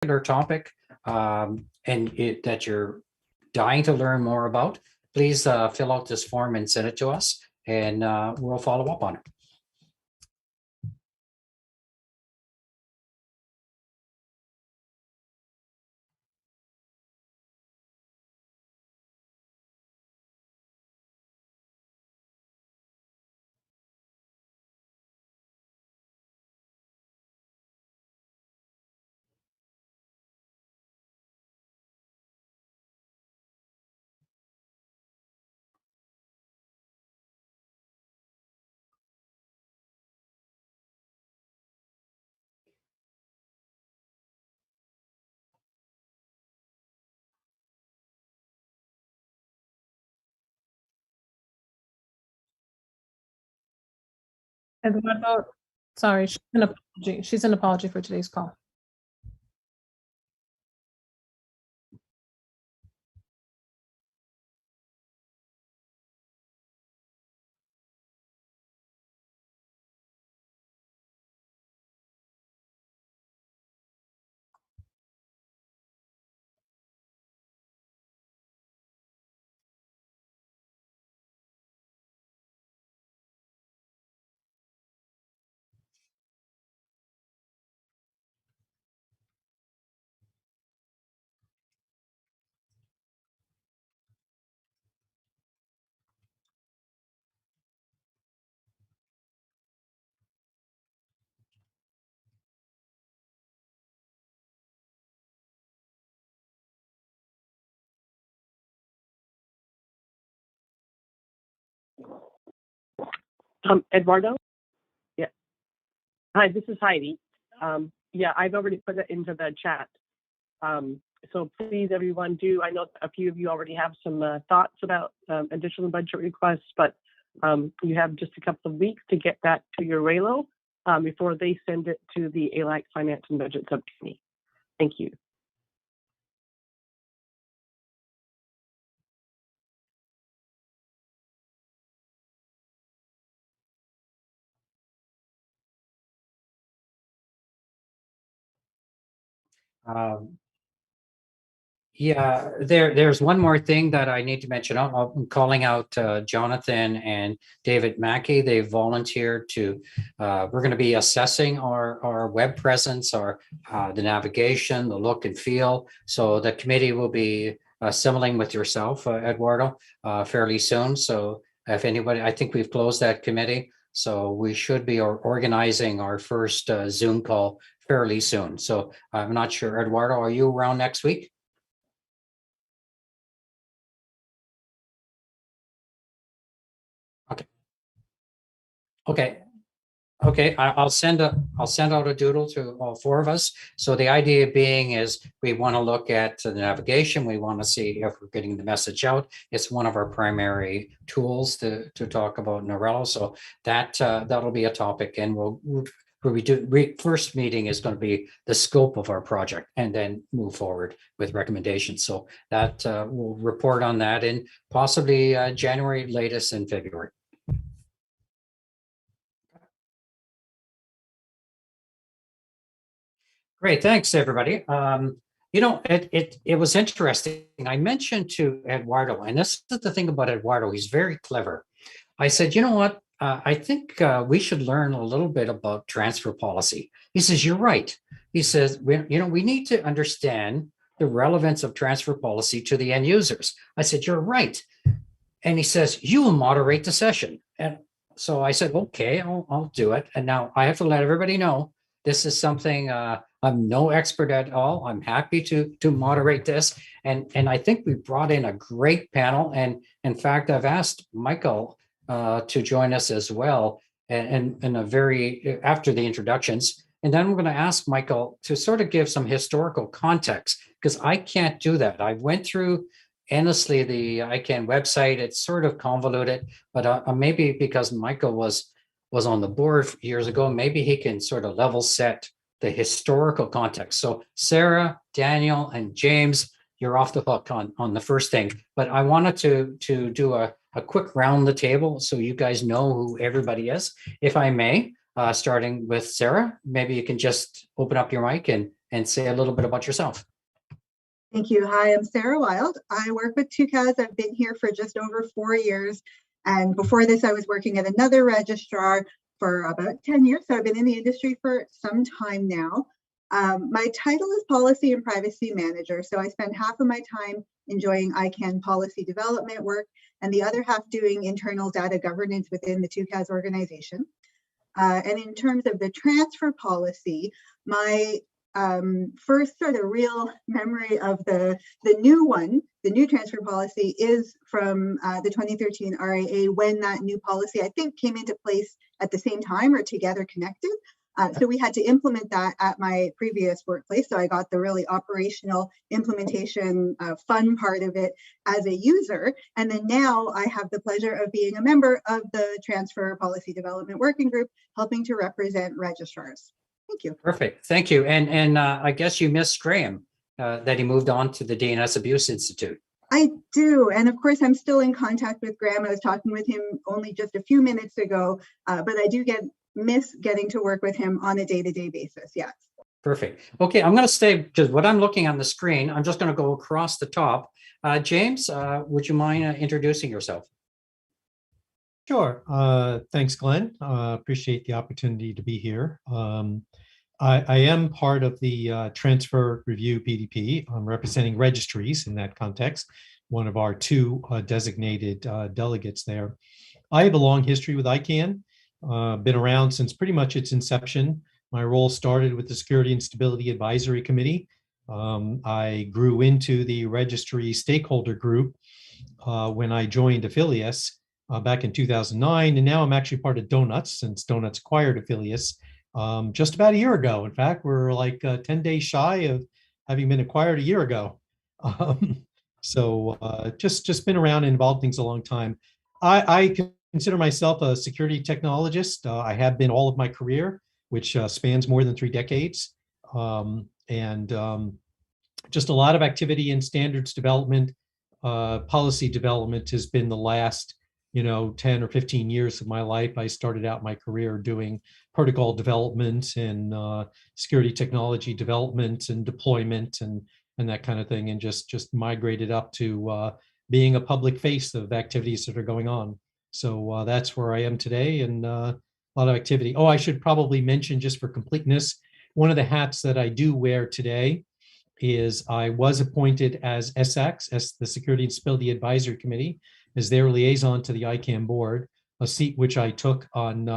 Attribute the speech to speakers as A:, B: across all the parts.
A: particular topic that you're dying to learn more about, please fill out this form and send it to us, and we'll follow up on it.
B: Eduardo, sorry, she's an apology. She's an apology for today's call.
C: Eduardo? Yeah. Hi, this is Heidi. Yeah, I've already put it into the chat. So please, everyone, I know a few of you already have some thoughts about additional budget requests, but you have just a couple of weeks to get that to your RALO before they send it to the ALAC Finance and Budget Subcommittee. Thank you.
A: Yeah, there's one more thing that I need to mention. I'm calling out Jonathan and David Mackey. They volunteered to, we're going to be assessing our web presence, the navigation, the look and feel. So the committee will be assembling with yourself, Eduardo, fairly soon. So if anybody, I think we've closed that committee. So we should be organizing our first Zoom call fairly soon. So I'm not sure, Eduardo, are you around next week? Okay. I'll send out a doodle to all four of us. So the idea being is we want to look at the navigation. We want to see if we're getting the message out. It's one of our primary tools to talk about NARALO. So that'll be a topic, and first meeting is going to be the scope of our project, and then move forward with recommendations. So that we'll report on that in possibly January, latest in February. Great, thanks everybody. It was interesting. I mentioned to Eduardo, and this is the thing about Eduardo, he's very clever. I said, you know what? I think we should learn a little bit about transfer policy. He says, you're right. He says, we need to understand the relevance of transfer policy to the end users. I said, you're right. And he says, you will moderate the session. And so I said, okay, I'll do it. And now I have to let everybody know this is something I'm no expert at all. I'm happy to moderate this. And I think we brought in a great panel. And in fact, I've asked Michael to join us as well, and after the introductions. And then I'm going to ask Michael to sort of give some historical context, because I can't do that. I went through endlessly the Icann website. It's sort of convoluted, but maybe because Michael was on the board years ago, maybe he can sort of level set the historical context. So Sarah, Daniel, and James, you're off the hook on the first thing, but I wanted to do a quick round the table so you guys know who everybody is. If I may, starting with Sarah, maybe you can just open up your mic and and say a little bit about yourself.
D: Thank you. Hi, I'm Sarah Wyld. I work with TUCAS. I've been here for just over 4 years. And before this, I was working at another registrar for about 10 years. So I've been in the industry for some time now. My title is Policy and Privacy Manager. So I spend half of my time enjoying Icann policy development work and the other half doing internal data governance within the TUCAS organization. And in terms of the transfer policy, my first sort of real memory of the new transfer policy is from the 2013 RAA, when that new policy, I think, came into place at the same time or together connected. So we had to implement that at my previous workplace. So I got the really operational implementation fun part of it as a user. And then now I have the pleasure of being a member of the Transfer Policy Development Working Group, helping to represent registrars. Thank you.
A: Perfect. Thank you. And I guess you missed Graham, that he moved on to the DNS Abuse Institute.
D: I do. And of course, I'm still in contact with Graham. I was talking with him only just a few minutes ago, but I do miss getting to work with him on a day-to-day basis. Yes.
A: Perfect. Okay, I'm going to stay, because what I'm looking on the screen, I'm just going to go across the top. James, would you mind introducing yourself?
E: Sure. Thanks, Glenn. Appreciate the opportunity to be here. I am part of the Transfer Review PDP. I'm representing registries in that context, one of our two designated delegates there. I have a long history with Icann, been around since pretty much its inception. My role started with the Security and Stability Advisory Committee. I grew into the registry stakeholder group when I joined Affilius back in 2009, and now I'm actually part of Donuts, since Donuts acquired Affilius just about a year ago. In fact, we're like 10 days shy of having been acquired a year ago. So just been around and involved in things a long time. I consider myself a security technologist. I have been all of my career, which spans more than 3 decades. Just a lot of activity in standards development, policy development has been the last 10 or 15 years of my life. I started out my career doing protocol development and security technology development and deployment and that kind of thing, and just migrated up to being a public face of activities that are going on. So that's where I am today, and a lot of activity. Oh, I should probably mention, just for completeness, one of the hats that I do wear today is I was appointed as SX, as the Security and Stability Advisory Committee, as their liaison to the Icann board, a seat which I took on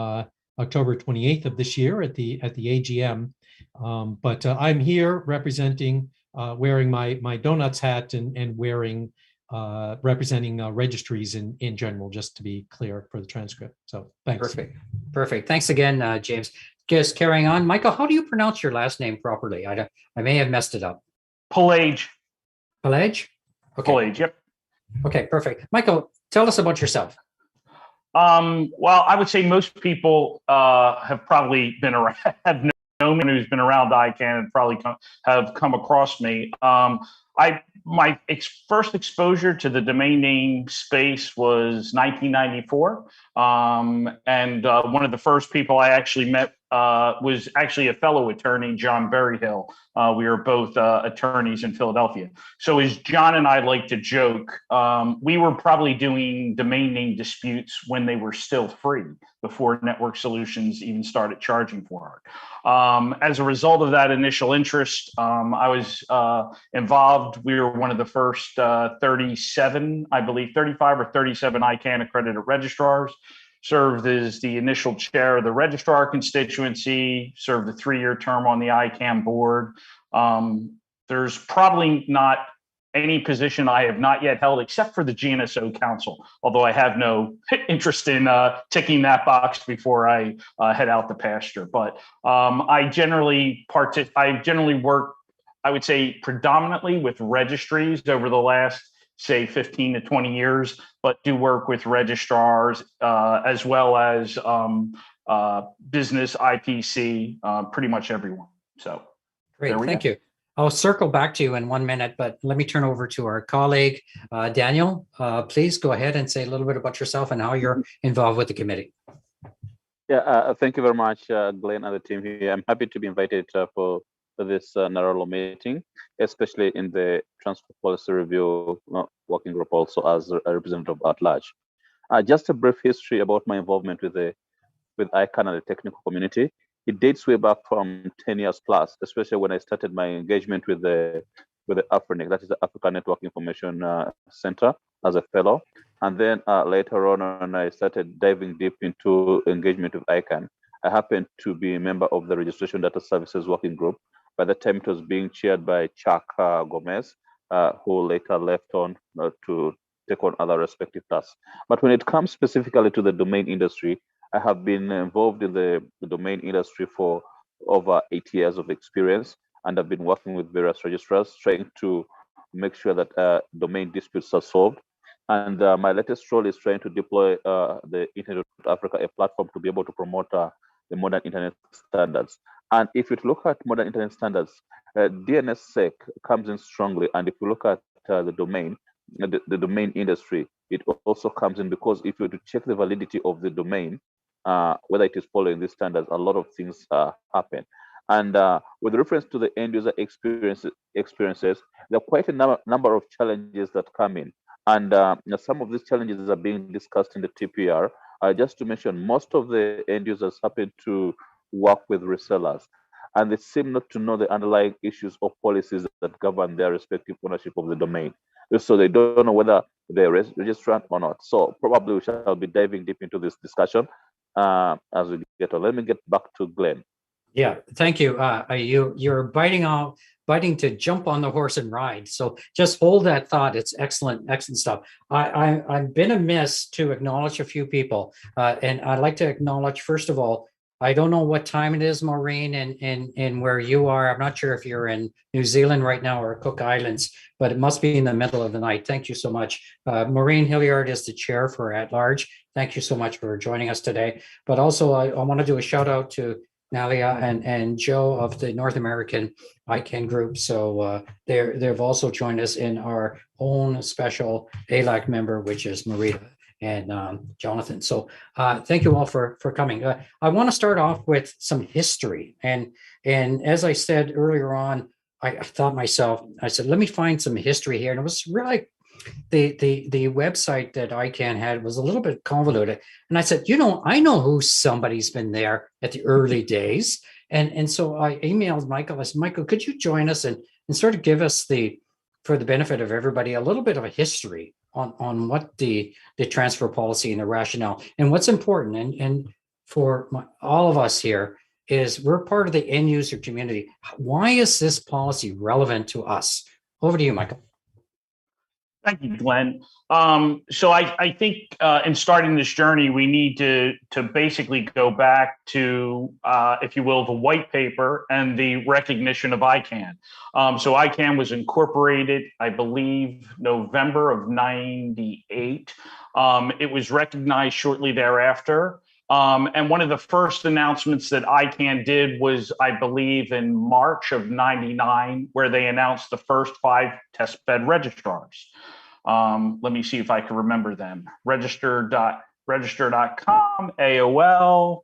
E: October 28th of this year at the AGM. But I'm here representing, wearing my Donuts hat and wearing, representing registries in general, just to be clear for the transcript. So thanks.
A: Perfect. Thanks again, James. Just carrying on. Michael, how do you pronounce your last name properly? I may have messed it up.
F: Pelage.
A: Pelage? Okay.
F: Pelage, yep.
A: Okay, perfect. Michael, tell us about yourself.
F: Well, I would say most people have probably been around, have known me, who's been around Icann and probably have come across me. My first exposure to the domain name space was 1994. And one of the first people I actually met was actually a fellow attorney, John Berryhill. We were both attorneys in Philadelphia. So as John and I like to joke, we were probably doing domain name disputes when they were still free, before Network Solutions even started charging for it. As a result of that initial interest, I was involved. We were one of the first 37, I believe 35 or 37 Icann accredited registrars. Served as the initial chair of the registrar constituency, served a 3-year term on the Icann board. There's probably not any position I have not yet held except for the GNSO Council, although I have no interest in ticking that box before I head out the pasture. But I generally work, I would say, predominantly with registries over the last, say, 15 to 20 years, but do work with registrars as well as business, IPC, pretty much everyone. So
A: great, thank you. I'll circle back to you in 1 minute, but let me turn over to our colleague, Daniel. Please go ahead and say a little bit about yourself and how you're involved with the committee.
G: Yeah, thank you very much, Glenn and the team here. I'm happy to be invited for this NARALO meeting, especially in the Transfer Policy Review Working Group, also as a representative at large. Just a brief history about my involvement with Icann and the technical community. It dates way back from 10 years plus, especially when I started my engagement with the AFRINIC, that is the Africa Network Information Center, as a fellow. And then later on, when I started diving deep into engagement with Icann, I happened to be a member of the Registration Data Services Working Group. By the time it was being chaired by Chuck Gomez, who later left on to take on other respective tasks. But when it comes specifically to the domain industry, I have been involved in the domain industry for over 8 years of experience, and I've been working with various registrars trying to make sure that domain disputes are solved. And my latest role is trying to deploy the Internet Africa, a platform to be able to promote the modern internet standards. And if you look at modern internet standards, DNSSEC comes in strongly. And if you look at the domain industry, it also comes in, because if you were to check the validity of the domain, whether it is following these standards, a lot of things happen. And with reference to the end user experiences, there are quite a number of challenges that come in. And some of these challenges are being discussed in the TPR. Just to mention, most of the end users happen to work with resellers, and they seem not to know the underlying issues or policies that govern their respective ownership of the domain. So they don't know whether they're registrant or not. So probably we shall be diving deep into this discussion as we get on. Let me get back to Glenn.
A: Yeah, thank you. You're biting to jump on the horse and ride. So just hold that thought. It's excellent stuff. I've been amiss to acknowledge a few people, and I'd like to acknowledge, first of all, I don't know what time it is, Maureen, and where you are. I'm not sure if you're in New Zealand right now or Cook Islands, but it must be in the middle of the night. Thank you so much. Maureen Hilliard is the chair for At Large. Thank you so much for joining us today. But also, I want to do a shout out to Nalia and Joe of the North American Icann group. So they've also joined us in our own special ALAC member, which is Marita and Jonathan. So thank you all for coming. I want to start off with some history. And as I said earlier on, I thought myself, I said, let me find some history here. And it was really, the website that Icann had was a little bit convoluted. And I said, I know who somebody's been there at the early days. And so I emailed Michael. I said, Michael, could you join us and sort of give us for the benefit of everybody, a little bit of a history on what the transfer policy and the rationale and what's important. And for all of us here is we're part of the end user community. Why is this policy relevant to us? Over to you, Michael.
F: Thank you, Glenn. So I think in starting this journey, we need to basically go back to, if you will, the white paper and the recognition of Icann. So Icann was incorporated, I believe, November of '98. It was recognized shortly thereafter. And one of the first announcements that Icann did was, I believe, in March of '99, where they announced the first 5 testbed registrars. Let me see if I can remember them. Register.com, AOL,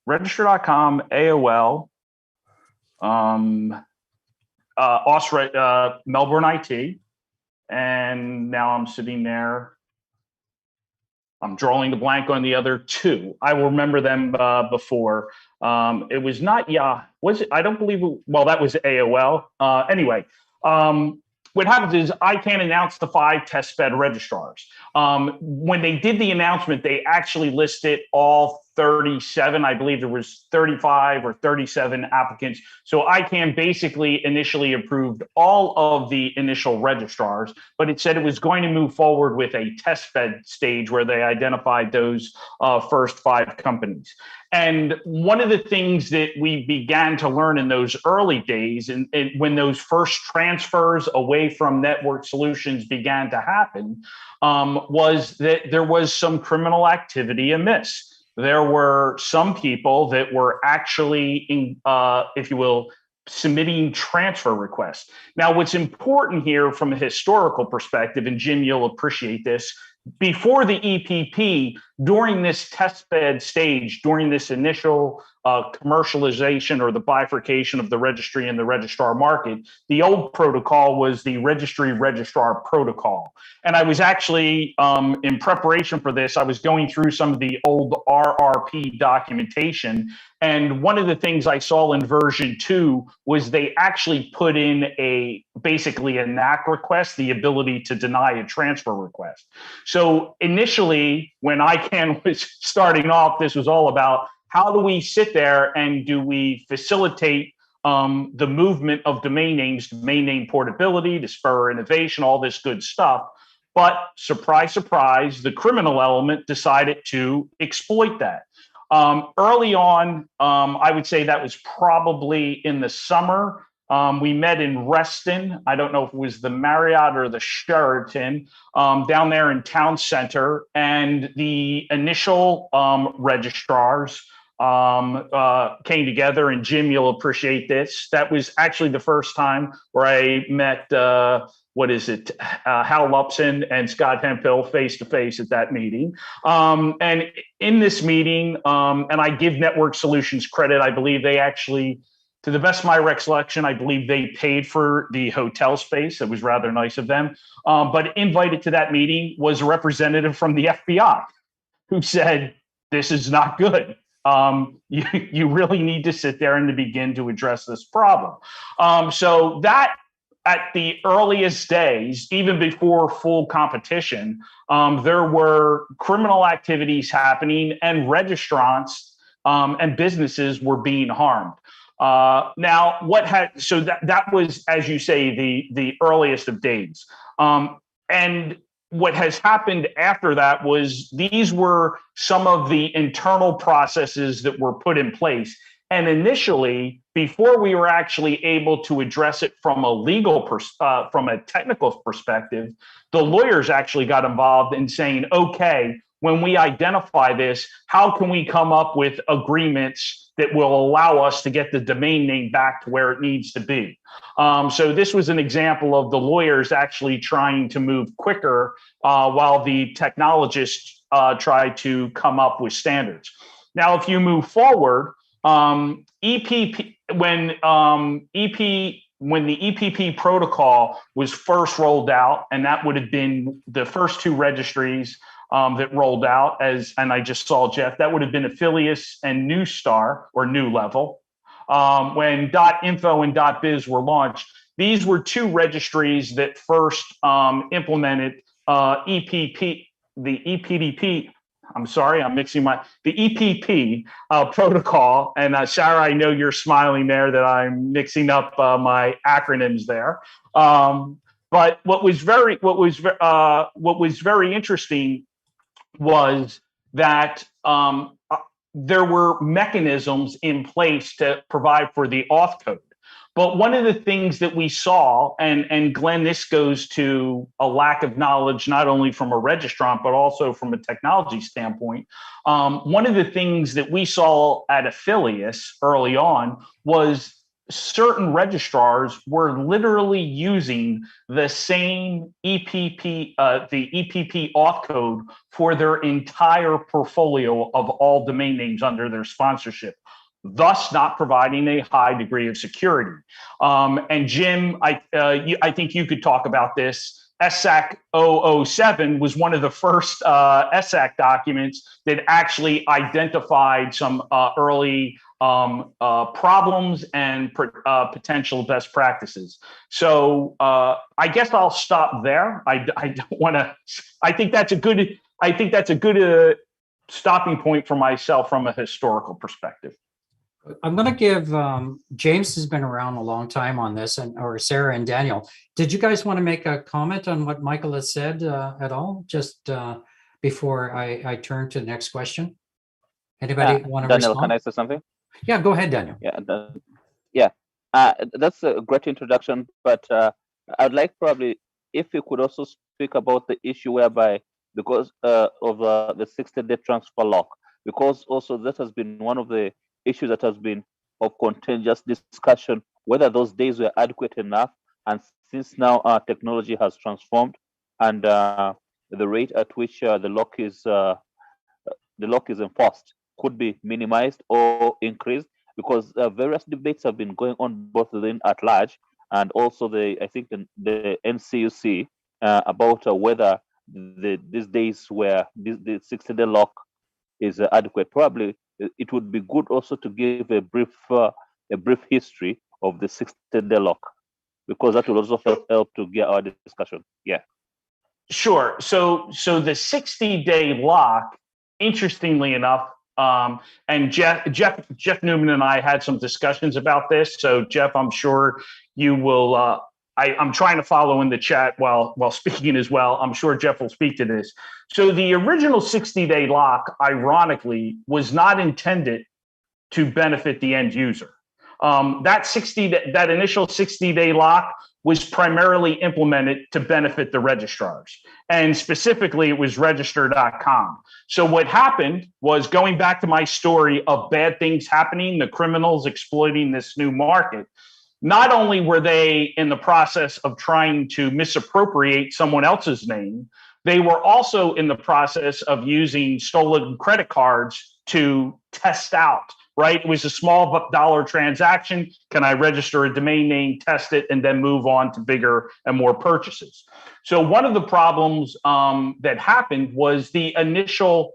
F: register.com, AOL, Melbourne IT, and now I'm sitting there. I'm drawing the blank on the other 2. I will remember them before. It was not was it? I don't believe it, well, that was AOL. Anyway, what happens is Icann announced the 5 testbed registrars. When they did the announcement, they actually listed all 37. I believe there was 35 or 37 applicants. So Icann basically initially approved all of the initial registrars, but it said it was going to move forward with a testbed stage where they identified those first 5 companies. And one of the things that we began to learn in those early days, and when those first transfers away from network solutions began to happen, was that there was some criminal activity amiss. There were some people that were actually, if you will, submitting transfer requests. Now, what's important here from a historical perspective, and Jim, you'll appreciate this, before the EPP, during this testbed stage, during this initial commercialization or the bifurcation of the registry and the registrar market. The old protocol was the registry registrar protocol. And I was actually, in preparation for this, I was going through some of the old RRP documentation. And one of the things I saw in version 2 was they actually put in basically a NAC request, the ability to deny a transfer request. So initially, when Icann was starting off, this was all about how do we sit there and do we facilitate the movement of domain names, domain name portability, to spur innovation, all this good stuff. But surprise, surprise, the criminal element decided to exploit that. Early on, I would say that was probably in the summer. We met in Reston. I don't know if it was the Marriott or the Sheraton down there in Town Center. And the initial registrars came together, and Jim, you'll appreciate this. That was actually the first time where I met, Hal Lupson and Scott Hemphill face to face at that meeting. And in this meeting, and I give Network Solutions credit, I believe they actually, to the best of my recollection, I believe they paid for the hotel space. It was rather nice of them. But invited to that meeting was a representative from the FBI who said, this is not good. You really need to sit there and to begin to address this problem. So that at the earliest days, even before full competition, there were criminal activities happening, and registrants and businesses were being harmed. Now, that was, as you say, the earliest of days. And what has happened after that was these were some of the internal processes that were put in place. And initially, before we were actually able to address it from from a technical perspective, the lawyers actually got involved in saying, okay, when we identify this, how can we come up with agreements that will allow us to get the domain name back to where it needs to be? So this was an example of the lawyers actually trying to move quicker while the technologists tried to come up with standards. Now, if you move forward, EPP, when the EPP protocol was first rolled out, and that would have been the first two registries that rolled out, and I just saw Jeff, that would have been Affilius and New Star, or New Level. When .info and .biz were launched, these were two registries that first implemented EPP, the EPDP. I'm sorry, I'm mixing the EPP protocol. And Sarah, I know you're smiling there that I'm mixing up my acronyms there. But what was very interesting was that there were mechanisms in place to provide for the auth code. But one of the things that we saw, and Glenn, this goes to a lack of knowledge, not only from a registrant, but also from a technology standpoint. One of the things that we saw at Affilius early on was certain registrars were literally using the same EPP, the EPP auth code for their entire portfolio of all domain names under their sponsorship, thus not providing a high degree of security. And Jim, I think you could talk about this. SAC 007 was one of the first SAC documents that actually identified some early problems and potential best practices. So I guess I'll stop there. I don't want to. I think that's a good stopping point for myself from a historical perspective.
A: I'm going to give James has been around a long time on this, or Sarah and Daniel. Did you guys want to make a comment on what Michael has said at all? Just before I turn to the next question. Anybody want to
G: Daniel,
A: respond?
G: can I say something?
A: Yeah, go ahead, Daniel.
G: That's a great introduction, but I'd like probably if you could also speak about the issue whereby because of the 60-day transfer lock, because also that has been one of the issues that has been of contentious discussion, whether those days were adequate enough. And since now our technology has transformed and the rate at which the lock is enforced could be minimized or increased, because various debates have been going on both within at large and also I think the NCUC about whether these days where the 60-day lock is adequate. Probably it would be good also to give a brief history of the 60-day lock, because that will also help to get our discussion. Yeah.
F: Sure. So the 60-day lock, interestingly enough, and Jeff Newman and I had some discussions about this. So Jeff, I'm sure you will. I'm trying to follow in the chat while speaking as well. I'm sure Jeff will speak to this. So the original 60-day lock, ironically, was not intended to benefit the end user. That initial 60-day lock was primarily implemented to benefit the registrars. And specifically, it was register.com. So what happened was, going back to my story of bad things happening, the criminals exploiting this new market, not only were they in the process of trying to misappropriate someone else's name, they were also in the process of using stolen credit cards to test out, right? It was a small dollar transaction. Can I register a domain name, test it, and then move on to bigger and more purchases? So one of the problems that happened was the initial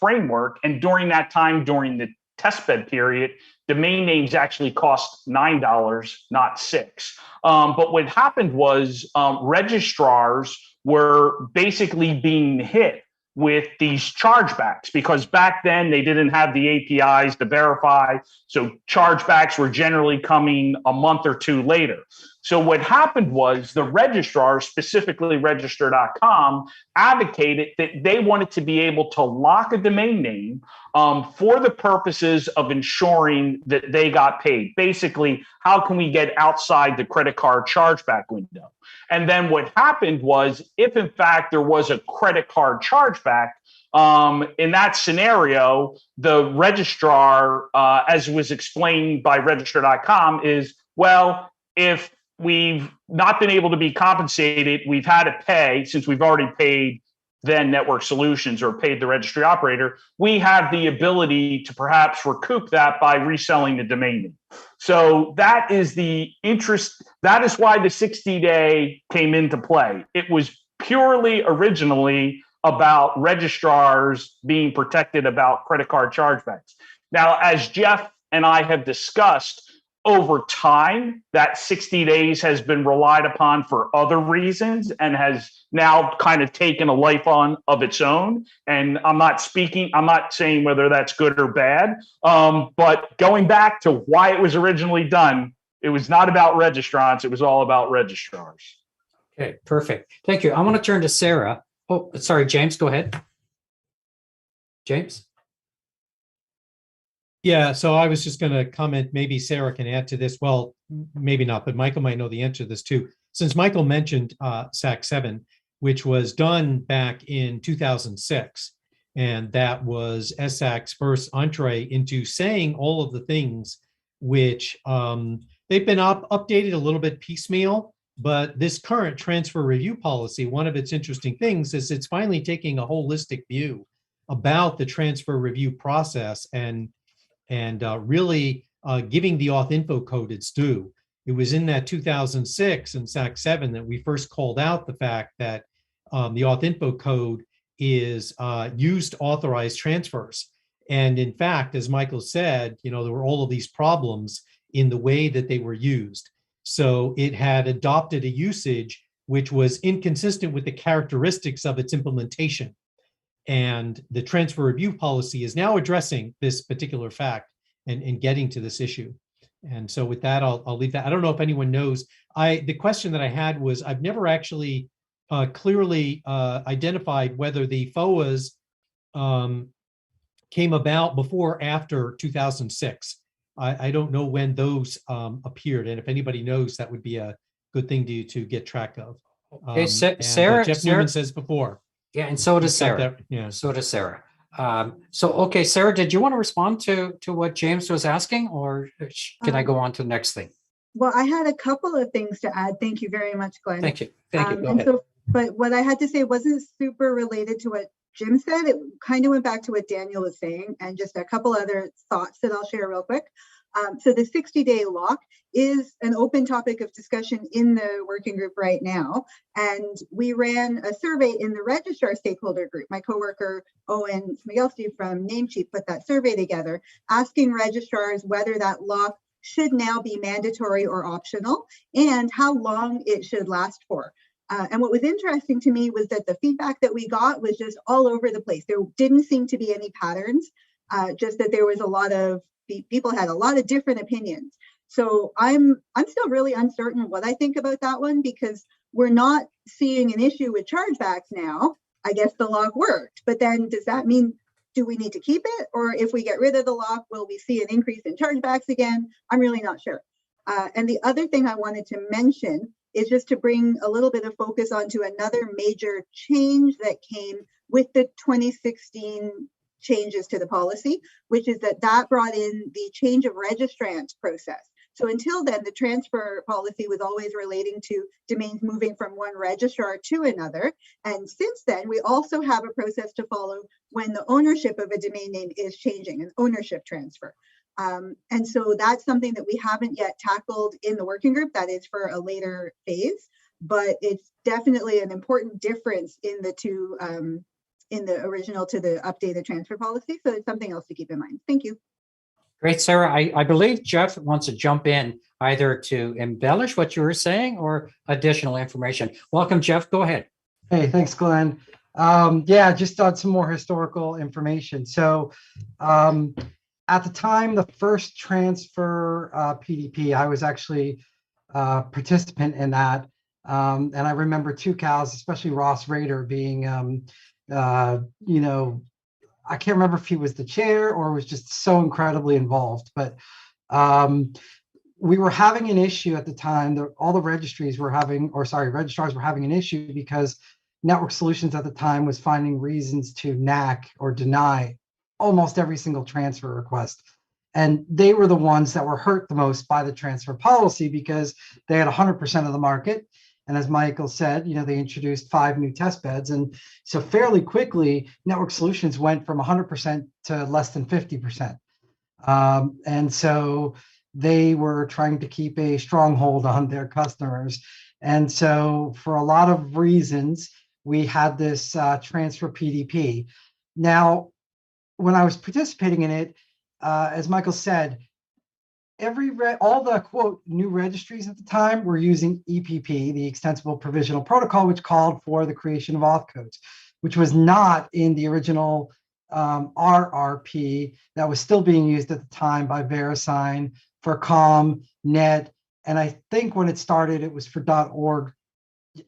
F: framework, and during that time, during the testbed period, domain names actually cost $9, not $6. But what happened was registrars were basically being hit with these chargebacks, because back then they didn't have the APIs to verify. So chargebacks were generally coming a month or two later. So what happened was the registrars, specifically register.com, advocated that they wanted to be able to lock a domain name for the purposes of ensuring that they got paid. Basically, how can we get outside the credit card chargeback window? And then what happened was, if in fact there was a credit card chargeback, in that scenario, the registrar, as was explained by register.com, is, well, if we've not been able to be compensated, we've had to pay, since we've already paid then Network Solutions or paid the registry operator, we have the ability to perhaps recoup that by reselling the domain name. So that is the interest. That is why the 60-day came into play. It was purely originally about registrars being protected about credit card chargebacks. Now, as Jeff and I have discussed, over time, that 60 days has been relied upon for other reasons and has now kind of taken a life on of its own. And I'm not saying whether that's good or bad, but going back to why it was originally done, it was not about registrants, it was all about registrars.
A: Okay, perfect. Thank you. I want to turn to Sarah. Oh, sorry, James, go ahead. James?
E: Yeah, so I was just going to comment, maybe Sarah can add to this. Well, maybe not, but Michael might know the answer to this too. Since Michael mentioned SAC 7, which was done back in 2006, and that was SAC's first entree into saying all of the things which they've been updated a little bit piecemeal, but this current transfer review policy, one of its interesting things is it's finally taking a holistic view about the transfer review process and really giving the auth info code its due. It was in that 2006 and SAC 7 that we first called out the fact that the auth info code is used to authorize transfers. And in fact, as Michael said, there were all of these problems in the way that they were used. So it had adopted a usage which was inconsistent with the characteristics of its implementation. And the transfer review policy is now addressing this particular fact and getting to this issue. And so with that, I'll leave that. I don't know if anyone knows. The question that I had was, I've never actually clearly identified whether the FOAs came about before or after 2006. I don't know when those appeared. And if anybody knows, that would be a good thing to get track of.
A: Okay, Sarah.
E: Jeff Newman says before.
A: Yeah, and so does Sarah.
E: Yeah.
A: So does Sarah. Okay, Sarah, did you want to respond to what James was asking, or can I go on to the next thing?
D: Well, I had a couple of things to add. Thank you very much, Glenn.
A: Thank you. Thank you. Go
D: and
A: ahead.
D: but what I had to say wasn't super related to what Jim said, it kind of went back to what Daniel was saying, and just a couple other thoughts that I'll share real quick. So the 60-day lock is an open topic of discussion in the working group right now. And we ran a survey in the registrar stakeholder group. My coworker, Owen Smigelski from Namecheap, put that survey together, asking registrars whether that lock should now be mandatory or optional, and how long it should last for. And what was interesting to me was that the feedback that we got was just all over the place. There didn't seem to be any patterns, just that there was a lot of people had a lot of different opinions. So I'm still really uncertain what I think about that one, because we're not seeing an issue with chargebacks now. I guess the lock worked, but then does that mean, do we need to keep it? Or if we get rid of the lock, will we see an increase in chargebacks again? I'm really not sure. And the other thing I wanted to mention is just to bring a little bit of focus onto another major change that came with the 2016 changes to the policy, which is that brought in the change of registrant process. So until then, the transfer policy was always relating to domains moving from one registrar to another. And since then, we also have a process to follow when the ownership of a domain name is changing, an ownership transfer. And so that's something that we haven't yet tackled in the working group. That is for a later phase, but it's definitely an important difference in the two, in the original to the updated transfer policy. So it's something else to keep in mind. Thank you.
A: Great, Sarah. I believe Jeff wants to jump in either to embellish what you were saying or additional information. Welcome, Jeff. Go ahead.
H: Hey, thanks, Glenn. Yeah, just on some more historical information. So at the time, the first transfer PDP, I was actually a participant in that. And I remember two cows, especially Ross Rader, being, you know, I can't remember if he was the chair or was just so incredibly involved, but we were having an issue at the time. All the registries were having, or sorry, registrars were having an issue because Network Solutions at the time was finding reasons to NAC or deny almost every single transfer request. And they were the ones that were hurt the most by the transfer policy because they had 100% of the market. And as Michael said, you know, they introduced 5 new test beds. And so fairly quickly, Network Solutions went from 100% to less than 50%. And so they were trying to keep a stronghold on their customers. And so for a lot of reasons, we had this transfer PDP. Now, when I was participating in it, as Michael said, all the quote new registries at the time were using EPP, the Extensible Provisional Protocol, which called for the creation of auth codes, which was not in the original RRP that was still being used at the time by VeriSign for COM, NET, and I think when it started, it was for .org.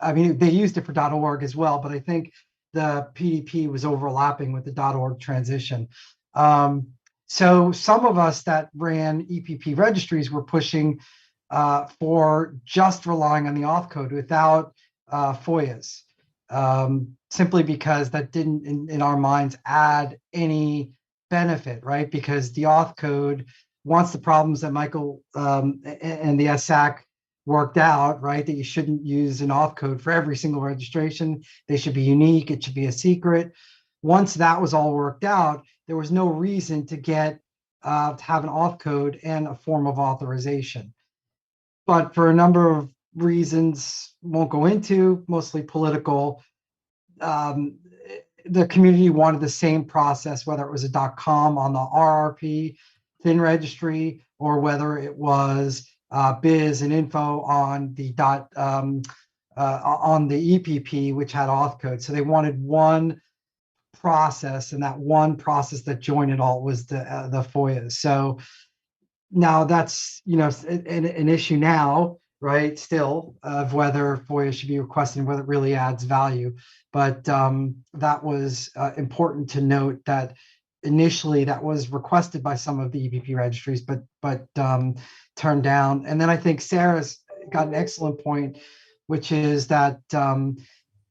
H: I mean, they used it for .org as well, but I think the PDP was overlapping with the .org transition. So some of us that ran EPP registries were pushing for just relying on the auth code without FOIAs, simply because that didn't, in our minds, add any benefit, right? Because the auth code, once the problems that Michael and the SAC worked out, right, that you shouldn't use an auth code for every single registration, they should be unique, it should be a secret. Once that was all worked out, there was no reason to get to have an auth code and a form of authorization. But for a number of reasons, won't go into, mostly political, the community wanted the same process, whether it was a .com on the RRP thin registry, or whether it was biz and info on the EPP, which had auth code. So they wanted one process, and that one process that joined it all was the FOIA. So now that's, you know, an issue now, right, still, of whether FOIA should be requested and whether it really adds value. But that was important to note that initially that was requested by some of the EPP registries, but turned down. And then I think Sarah's got an excellent point, which is that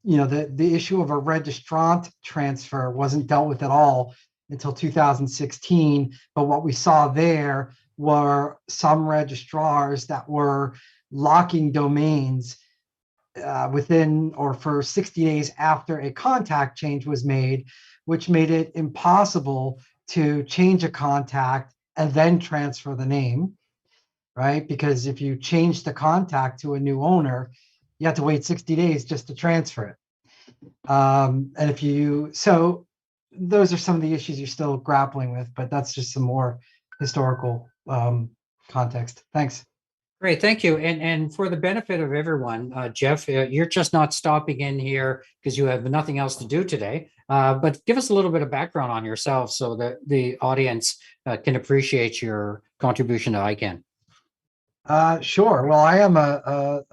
H: you know, the issue of a registrant transfer wasn't dealt with at all until 2016. But what we saw there were some registrars that were locking domains within or for 60 days after a contact change was made, which made it impossible to change a contact and then transfer the name, right? Because if you change the contact to a new owner, you have to wait 60 days just to transfer it. And if you, so those are some of the issues you're still grappling with, but that's just some more historical context. Thanks.
A: Great, thank you. And for the benefit of everyone, Jeff, you're just not stopping in here because you have nothing else to do today. But give us a little bit of background on yourself so that the audience can appreciate your contribution to Icann.
H: Sure. Well, I am a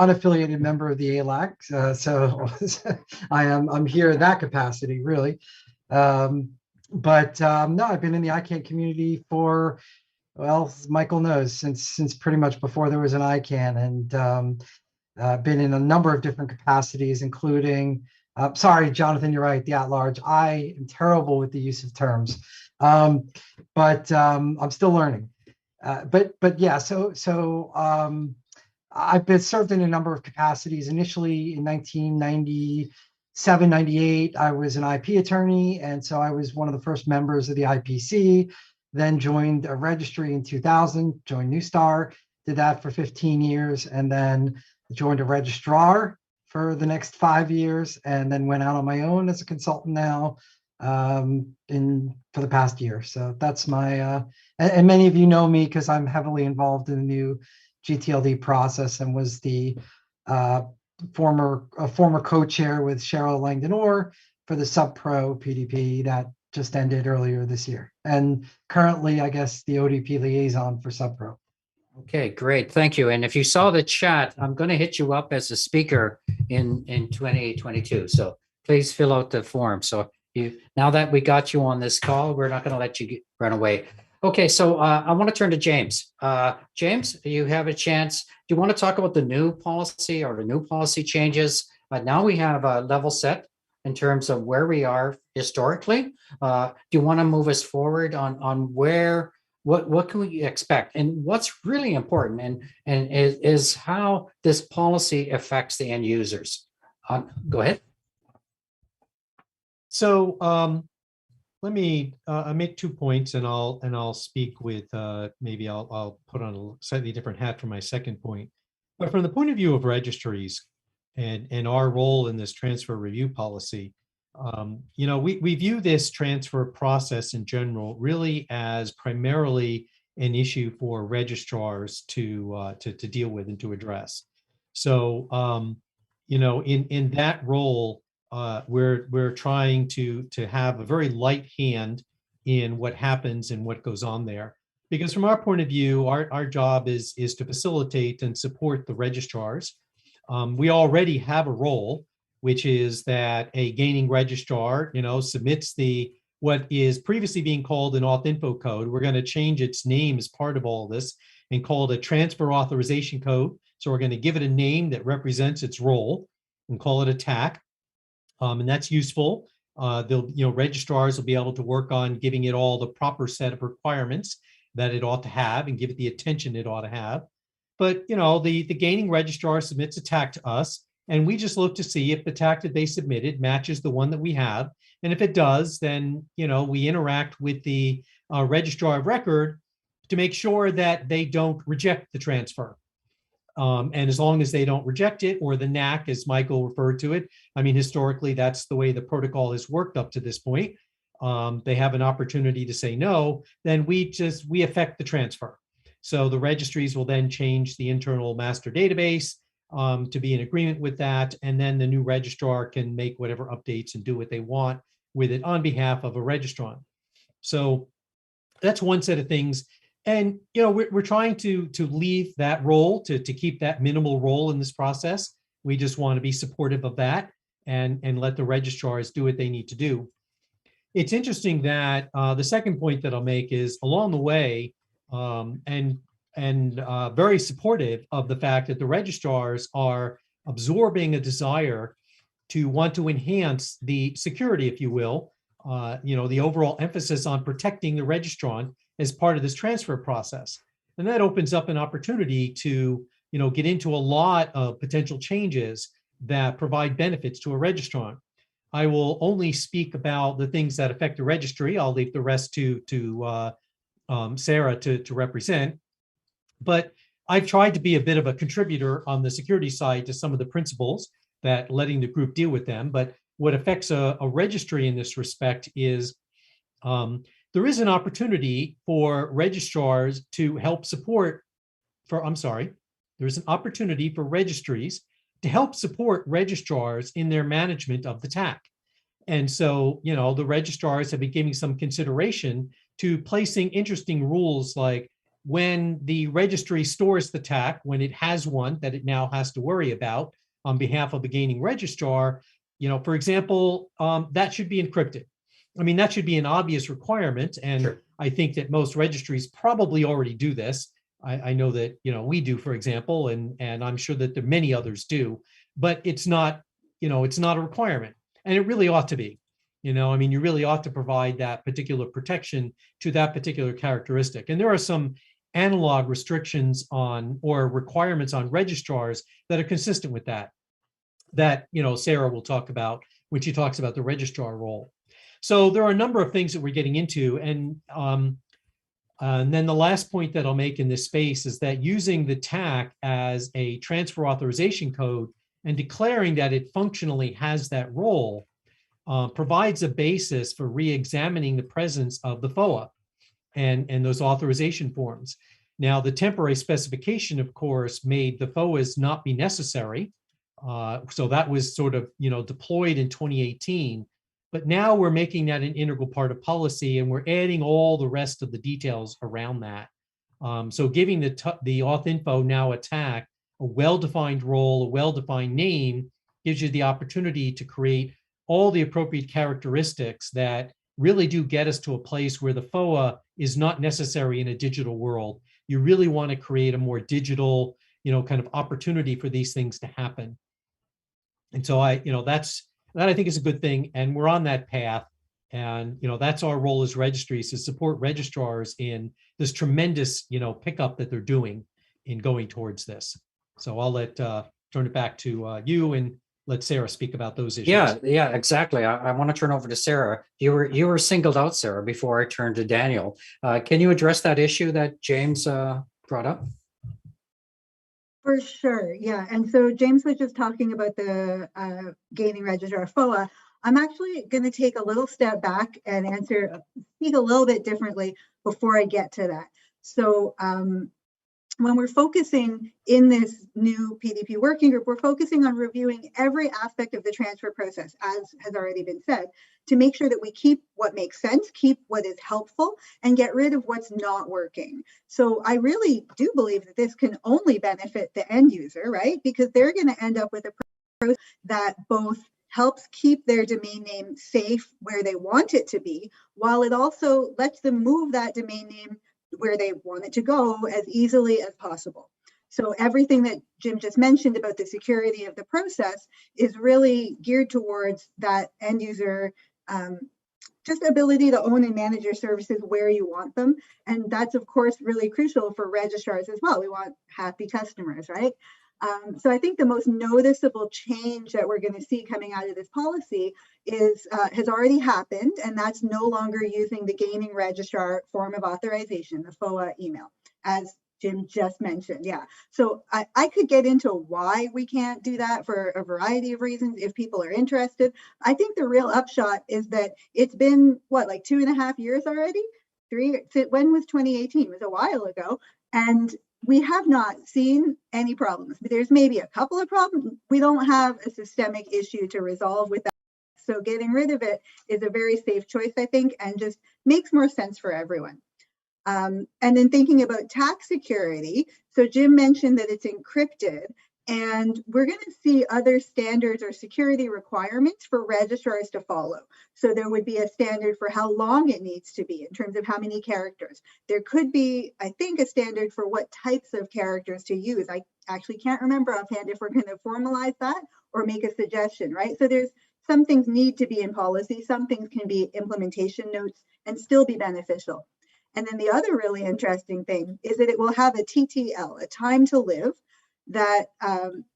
H: unaffiliated member of the ALAC, so I'm here in that capacity, really. No, I've been in the Icann community for, well, as Michael knows, since pretty much before there was an Icann, and been in a number of different capacities, including, sorry, Jonathan, you're right, the at-large. I am terrible with the use of terms, I'm still learning. But yeah, I've been served in a number of capacities. Initially in 1997, 98, I was an IP attorney, and so I was one of the first members of the IPC. Then joined a registry in 2000, joined New Star, did that for 15 years, and then joined a registrar for the next 5 years, and then went out on my own as a consultant now for the past year. So that's my, and many of you know me because I'm heavily involved in the new GTLD process and was the former co-chair with Cheryl Langdon-Orr for the sub-pro PDP that just ended earlier this year. And currently, I guess, the ODP liaison for sub-pro.
A: Okay, great. Thank you. And if you saw the chat, I'm going to hit you up as a speaker in 2022. So please fill out the form. So now that we got you on this call, we're not going to let you run away. Okay, so I want to turn to James. James, you have a chance. Do you want to talk about the new policy or the new policy changes? Now we have a level set in terms of where we are historically. Do you want to move us forward on where, what can we expect? And what's really important and is how this policy affects the end users. Go ahead.
E: So let me make 2 points, and I'll speak with maybe I'll put on a slightly different hat for my second point. But from the point of view of registries and our role in this transfer review policy, we view this transfer process in general really as primarily an issue for registrars to deal with and to address. So in that role, we're trying to have a very light hand in what happens and what goes on there. Because from our point of view, our job is to facilitate and support the registrars. We already have a role, which is that a gaining registrar, submits what is previously being called an auth info code. We're going to change its name as part of all this and call it a transfer authorization code. So we're going to give it a name that represents its role and call it a TAC. And that's useful. Registrars will be able to work on giving it all the proper set of requirements that it ought to have and give it the attention it ought to have. But, the gaining registrar submits a TAC to us, and we just look to see if the TAC that they submitted matches the one that we have. And if it does, then, we interact with the registrar of record to make sure that they don't reject the transfer. And as long as they don't reject it, or the NAC, as Michael referred to it, historically, that's the way the protocol has worked up to this point. They have an opportunity to say no, then we effect the transfer. So the registries will then change the internal master database to be in agreement with that. And then the new registrar can make whatever updates and do what they want with it on behalf of a registrant. So that's one set of things. And, we're trying to leave that role, to keep that minimal role in this process. We just want to be supportive of that and let the registrars do what they need to do. It's interesting that the second point that I'll make is along the way, and very supportive of the fact that the registrars are absorbing a desire to want to enhance the security, if you will, the overall emphasis on protecting the registrant as part of this transfer process. And that opens up an opportunity to get into a lot of potential changes that provide benefits to a registrant. I will only speak about the things that affect the registry. I'll leave the rest to Sarah to represent. But I've tried to be a bit of a contributor on the security side to some of the principles that letting the group deal with them. But what affects a registry in this respect is there is an opportunity for registrars to help support there's an opportunity for registries to help support registrars in their management of the TAC. And so, the registrars have been giving some consideration to placing interesting rules like when the registry stores the TAC, when it has one that it now has to worry about on behalf of the gaining registrar, for example, that should be encrypted. I mean, that should be an obvious requirement. And sure. I think that most registries probably already do this. I know that, we do, for example, and I'm sure that many others do, but it's not, it's not a requirement. And it really ought to be, you really ought to provide that particular protection to that particular characteristic. And there are some analog restrictions on or requirements on registrars that are consistent with that Sarah will talk about when she talks about the registrar role. So there are a number of things that we're getting into. And then the last point that I'll make in this space is that using the TAC as a transfer authorization code and declaring that it functionally has that role provides a basis for re-examining the presence of the FOA and those authorization forms. Now, the temporary specification, of course, made the FOAs not be necessary. So that was sort of, deployed in 2018. But now we're making that an integral part of policy, and we're adding all the rest of the details around that. So giving the auth info now a TAC, a well-defined role, a well-defined name, gives you the opportunity to create all the appropriate characteristics that really do get us to a place where the FOA is not necessary in a digital world. You really want to create a more digital, kind of opportunity for these things to happen. And so that I think is a good thing, and we're on that path. And that's our role as registries, to support registrars in this tremendous pickup that they're doing in going towards this. So I'll turn it back to you and let Sarah speak about those issues.
A: Yeah, exactly. I want to turn over to Sarah. You were singled out, Sarah, before I turn to Daniel. Can you address that issue that James brought up?
D: For sure, yeah. And so James was just talking about the gaining registrar FOA. I'm actually going to take a little step back and speak a little bit differently before I get to that. So when we're focusing in this new PDP working group, we're focusing on reviewing every aspect of the transfer process, as has already been said, to make sure that we keep what makes sense, keep what is helpful, and get rid of what's not working. So I really do believe that this can only benefit the end user, right? Because they're going to end up with a process that both helps keep their domain name safe where they want it to be, while it also lets them move that domain name where they want it to go as easily as possible. So everything that Jim just mentioned about the security of the process is really geared towards that end user just ability to own and manage your services where you want them. And that's, of course, really crucial for registrars as well. We want happy customers, right? So I think the most noticeable change that we're going to see coming out of this policy has already happened, and that's no longer using the gaining registrar form of authorization, the FOA email, as Jim just mentioned. Yeah, so I could get into why we can't do that for a variety of reasons if people are interested. I think the real upshot is that it's been, like 2.5 years already? 3? When was 2018? It was a while ago. And we have not seen any problems. There's maybe a couple of problems. We don't have a systemic issue to resolve with that. So getting rid of it is a very safe choice, I think, and just makes more sense for everyone. And then thinking about tax security, so Jim mentioned that it's encrypted, and we're going to see other standards or security requirements for registrars to follow. So there would be a standard for how long it needs to be in terms of how many characters. There could be, I think, a standard for what types of characters to use. I actually can't remember offhand if we're going to formalize that or make a suggestion, right? So there's some things need to be in policy, some things can be implementation notes and still be beneficial. And then the other really interesting thing is that it will have a TTL, a time to live. that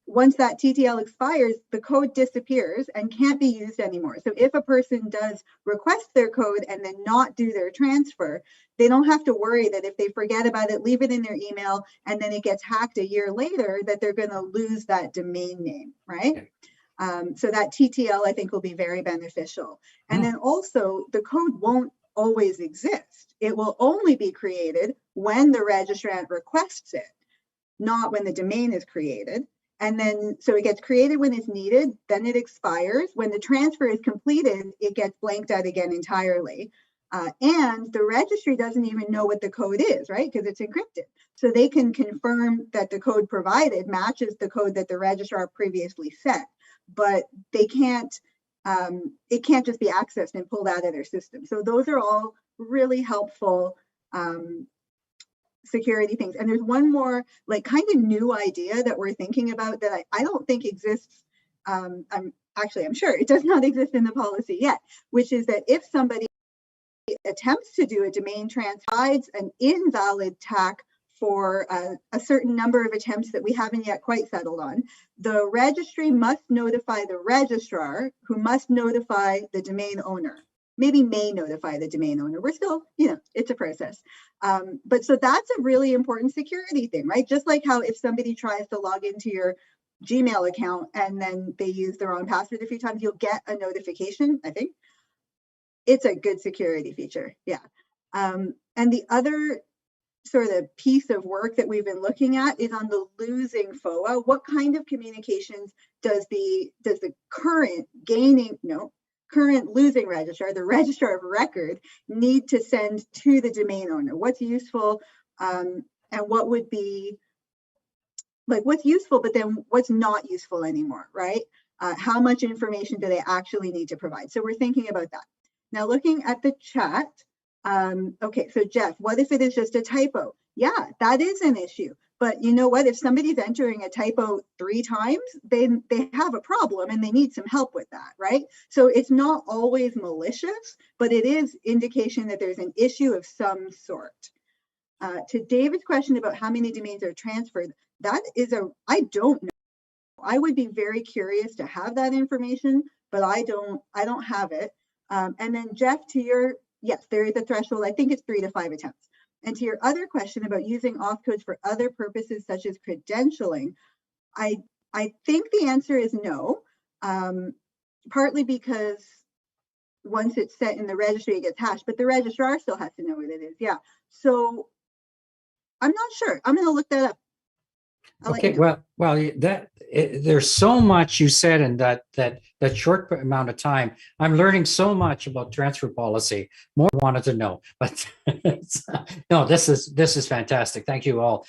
D: once that TTL expires, the code disappears and can't be used anymore. So if a person does request their code and then not do their transfer, they don't have to worry that if they forget about it, leave it in their email, and then it gets hacked a year later, that they're going to lose that domain name, right? So that TTL, I think, will be very beneficial. And then also, the code won't always exist. It will only be created when the registrant requests it, not when the domain is created. And then, so it gets created when it's needed, then it expires. When the transfer is completed, it gets blanked out again entirely. And the registry doesn't even know what the code is, right? Because it's encrypted. So they can confirm that the code provided matches the code that the registrar previously set, but they can't, it can't just be accessed and pulled out of their system. So those are all really helpful security things. And there's one more like kind of new idea that we're thinking about that I don't think exists. I'm sure it does not exist in the policy yet, which is that if somebody attempts to do a domain transfer, provides an invalid TAC for a certain number of attempts that we haven't yet quite settled on, the registry must notify the registrar, who must notify the domain owner. Maybe may notify the domain owner. We're still, it's a process. But so that's a really important security thing, right? Just like how if somebody tries to log into your Gmail account and then they use the wrong password a few times, you'll get a notification, I think. It's a good security feature, yeah. And the other sort of piece of work that we've been looking at is on the losing FOA. What kind of communications does the current losing registrar, the registrar of record, need to send to the domain owner? What's useful and what would be, like what's useful, but then what's not useful anymore, right? How much information do they actually need to provide? So we're thinking about that. Now looking at the chat, okay, so Jeff, what if it is just a typo? Yeah, that is an issue. But you know what? If somebody's entering a typo 3 times, they have a problem and they need some help with that, right? So it's not always malicious, but it is indication that there's an issue of some sort. To David's question about how many domains are transferred, that is I don't know. I would be very curious to have that information, but I don't have it. And then Jeff, to your, yes, there is a threshold. I think it's 3 to 5 attempts. And to your other question about using auth codes for other purposes such as credentialing, I think the answer is no, partly because once it's set in the registry, it gets hashed, but the registrar still has to know what it is. Yeah. So I'm not sure. I'm going to look that up.
A: Okay, well, there's so much you said in that short amount of time. I'm learning so much about transfer policy. More wanted to know, but no, this is fantastic. Thank you all.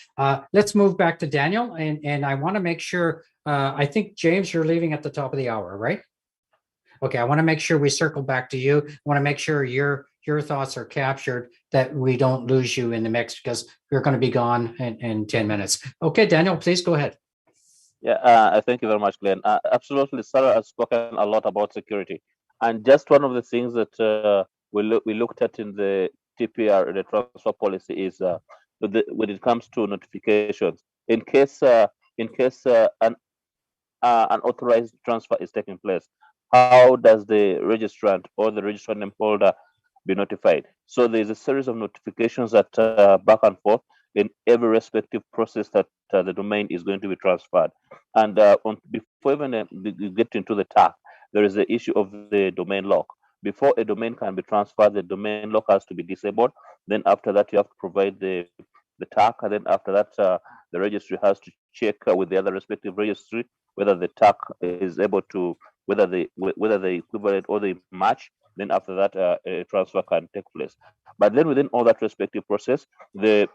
A: Let's move back to Daniel, and I want to make sure. I think James, you're leaving at the top of the hour, right? Okay, I want to make sure we circle back to you. I want to make sure your thoughts are captured, that we don't lose you in the mix, because you're going to be gone in 10 minutes. Okay, Daniel, please go ahead.
G: Yeah, thank you very much, Glenn. Absolutely, Sarah has spoken a lot about security. And just one of the things that we looked at in the TPR, the transfer policy, is when it comes to notifications, in case an unauthorized transfer is taking place, how does the registrant or the registrant name holder be notified? So there's a series of notifications that back and forth in every respective process that the domain is going to be transferred. And before even you get into the TAC, there is the issue of the domain lock. Before a domain can be transferred, the domain lock has to be disabled. Then after that, you have to provide the TAC, and then after that, the registry has to check with the other respective registry whether the TAC is able to, whether the equivalent or the match. Then after that, a transfer can take place. But then within all that respective process, the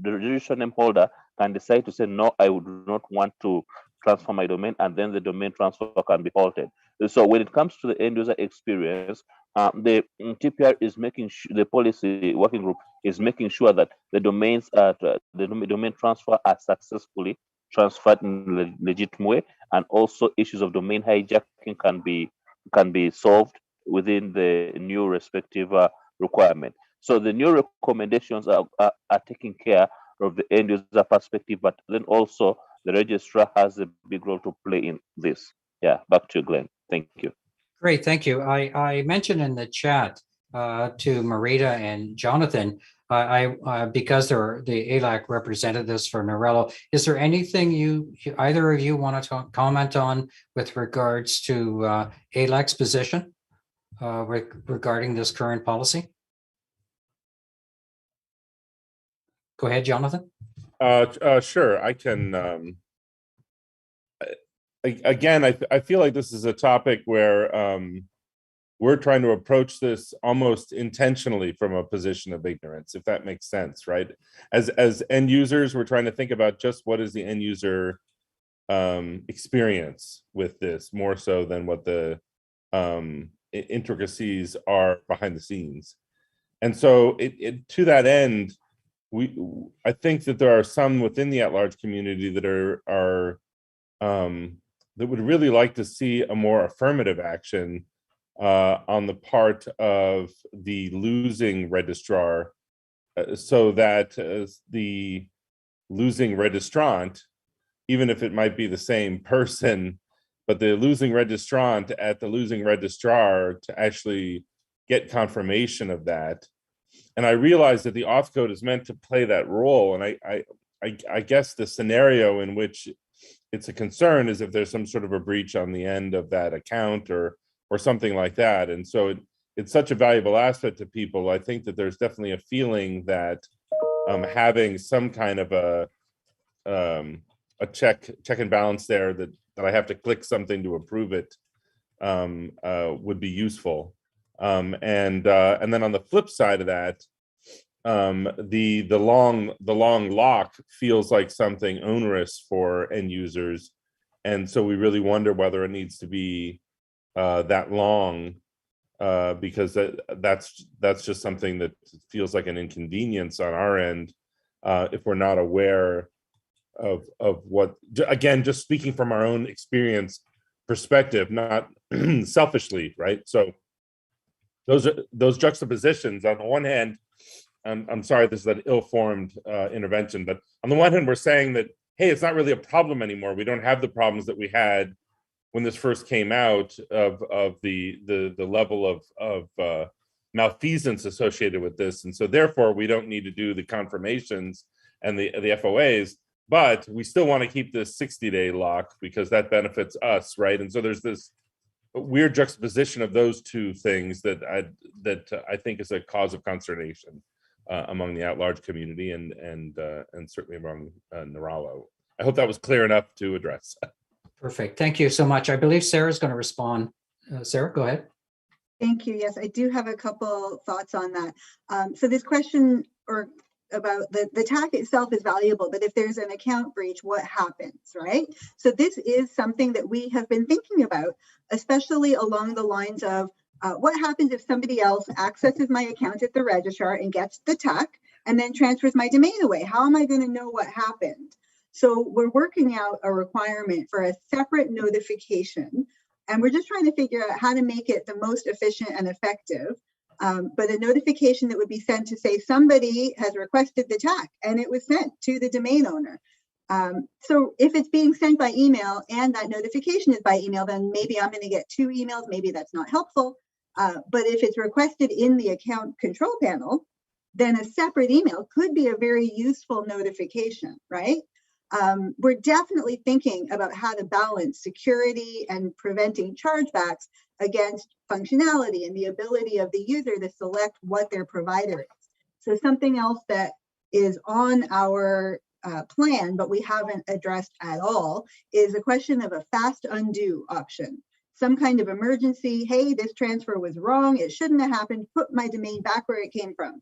G: registration name holder can decide to say, no, I would not want to transfer my domain, and then the domain transfer can be halted. So when it comes to the end user experience, the TPR is making sure, the policy working group is making sure that the domains, the domain transfer are successfully transferred in a legitimate way, and also issues of domain hijacking can be solved within the new respective requirement. So the new recommendations are taking care of the end user perspective, but then also the registrar has a big role to play in this. Yeah, back to you, Glenn. Thank you.
A: Great, thank you. I mentioned in the chat to Marita and Jonathan, because they're the ALAC representatives for NARALO, is there anything either of you want to comment on with regards to ALAC's position regarding this current policy? Go ahead, Jonathan.
I: Sure, I can. Again, I feel like this is a topic where we're trying to approach this almost intentionally from a position of ignorance, if that makes sense, right? As end users, we're trying to think about just what is the end user experience with this, more so than what the intricacies are behind the scenes. And so to that end, I think that there are some within the at-large community that are that would really like to see a more affirmative action on the part of the losing registrar, so that the losing registrant, even if it might be the same person, but the losing registrant at the losing registrar to actually get confirmation of that. And I realize that the auth code is meant to play that role. And I guess the scenario in which it's a concern is if there's some sort of a breach on the end of that account or something like that. And so it's such a valuable asset to people. I think that there's definitely a feeling that having some kind of a check and balance there that I have to click something to approve it would be useful. And then on the flip side of that, the long lock feels like something onerous for end users, and so we really wonder whether it needs to be that long, because that's just something that feels like an inconvenience on our end if we're not aware of what, again, just speaking from our own experience perspective, not selfishly, right? So those juxtapositions. On the one hand, I'm sorry, this is an ill-formed intervention, but on the one hand, we're saying that, hey, it's not really a problem anymore. We don't have the problems that we had when this first came out of the level of malfeasance associated with this, and so therefore we don't need to do the confirmations and the FOAs, but we still want to keep this 60-day lock because that benefits us, right? And so there's this weird juxtaposition of those two things that I think is a cause of consternation among the at-large community and certainly among NARALO. I hope that was clear enough to address.
A: Perfect. Thank you so much. I believe Sarah's going to respond. Sarah, go ahead.
D: Thank you. Yes, I do have a couple thoughts on that. So this question about the TAC itself is valuable, but if there's an account breach, what happens, right? So this is something that we have been thinking about, especially along the lines of what happens if somebody else accesses my account at the registrar and gets the TAC and then transfers my domain away? How am I going to know what happened? So we're working out a requirement for a separate notification, and we're just trying to figure out how to make it the most efficient and effective. But a notification that would be sent to say somebody has requested the TAC and it was sent to the domain owner. So if it's being sent by email and that notification is by email, then maybe I'm going to get 2 emails. Maybe that's not helpful. But if it's requested in the account control panel, then a separate email could be a very useful notification, right? We're definitely thinking about how to balance security and preventing chargebacks against functionality and the ability of the user to select what their provider is. So something else that is on our plan, but we haven't addressed at all, is a question of a fast undo option. Some kind of emergency, hey, this transfer was wrong, it shouldn't have happened, put my domain back where it came from.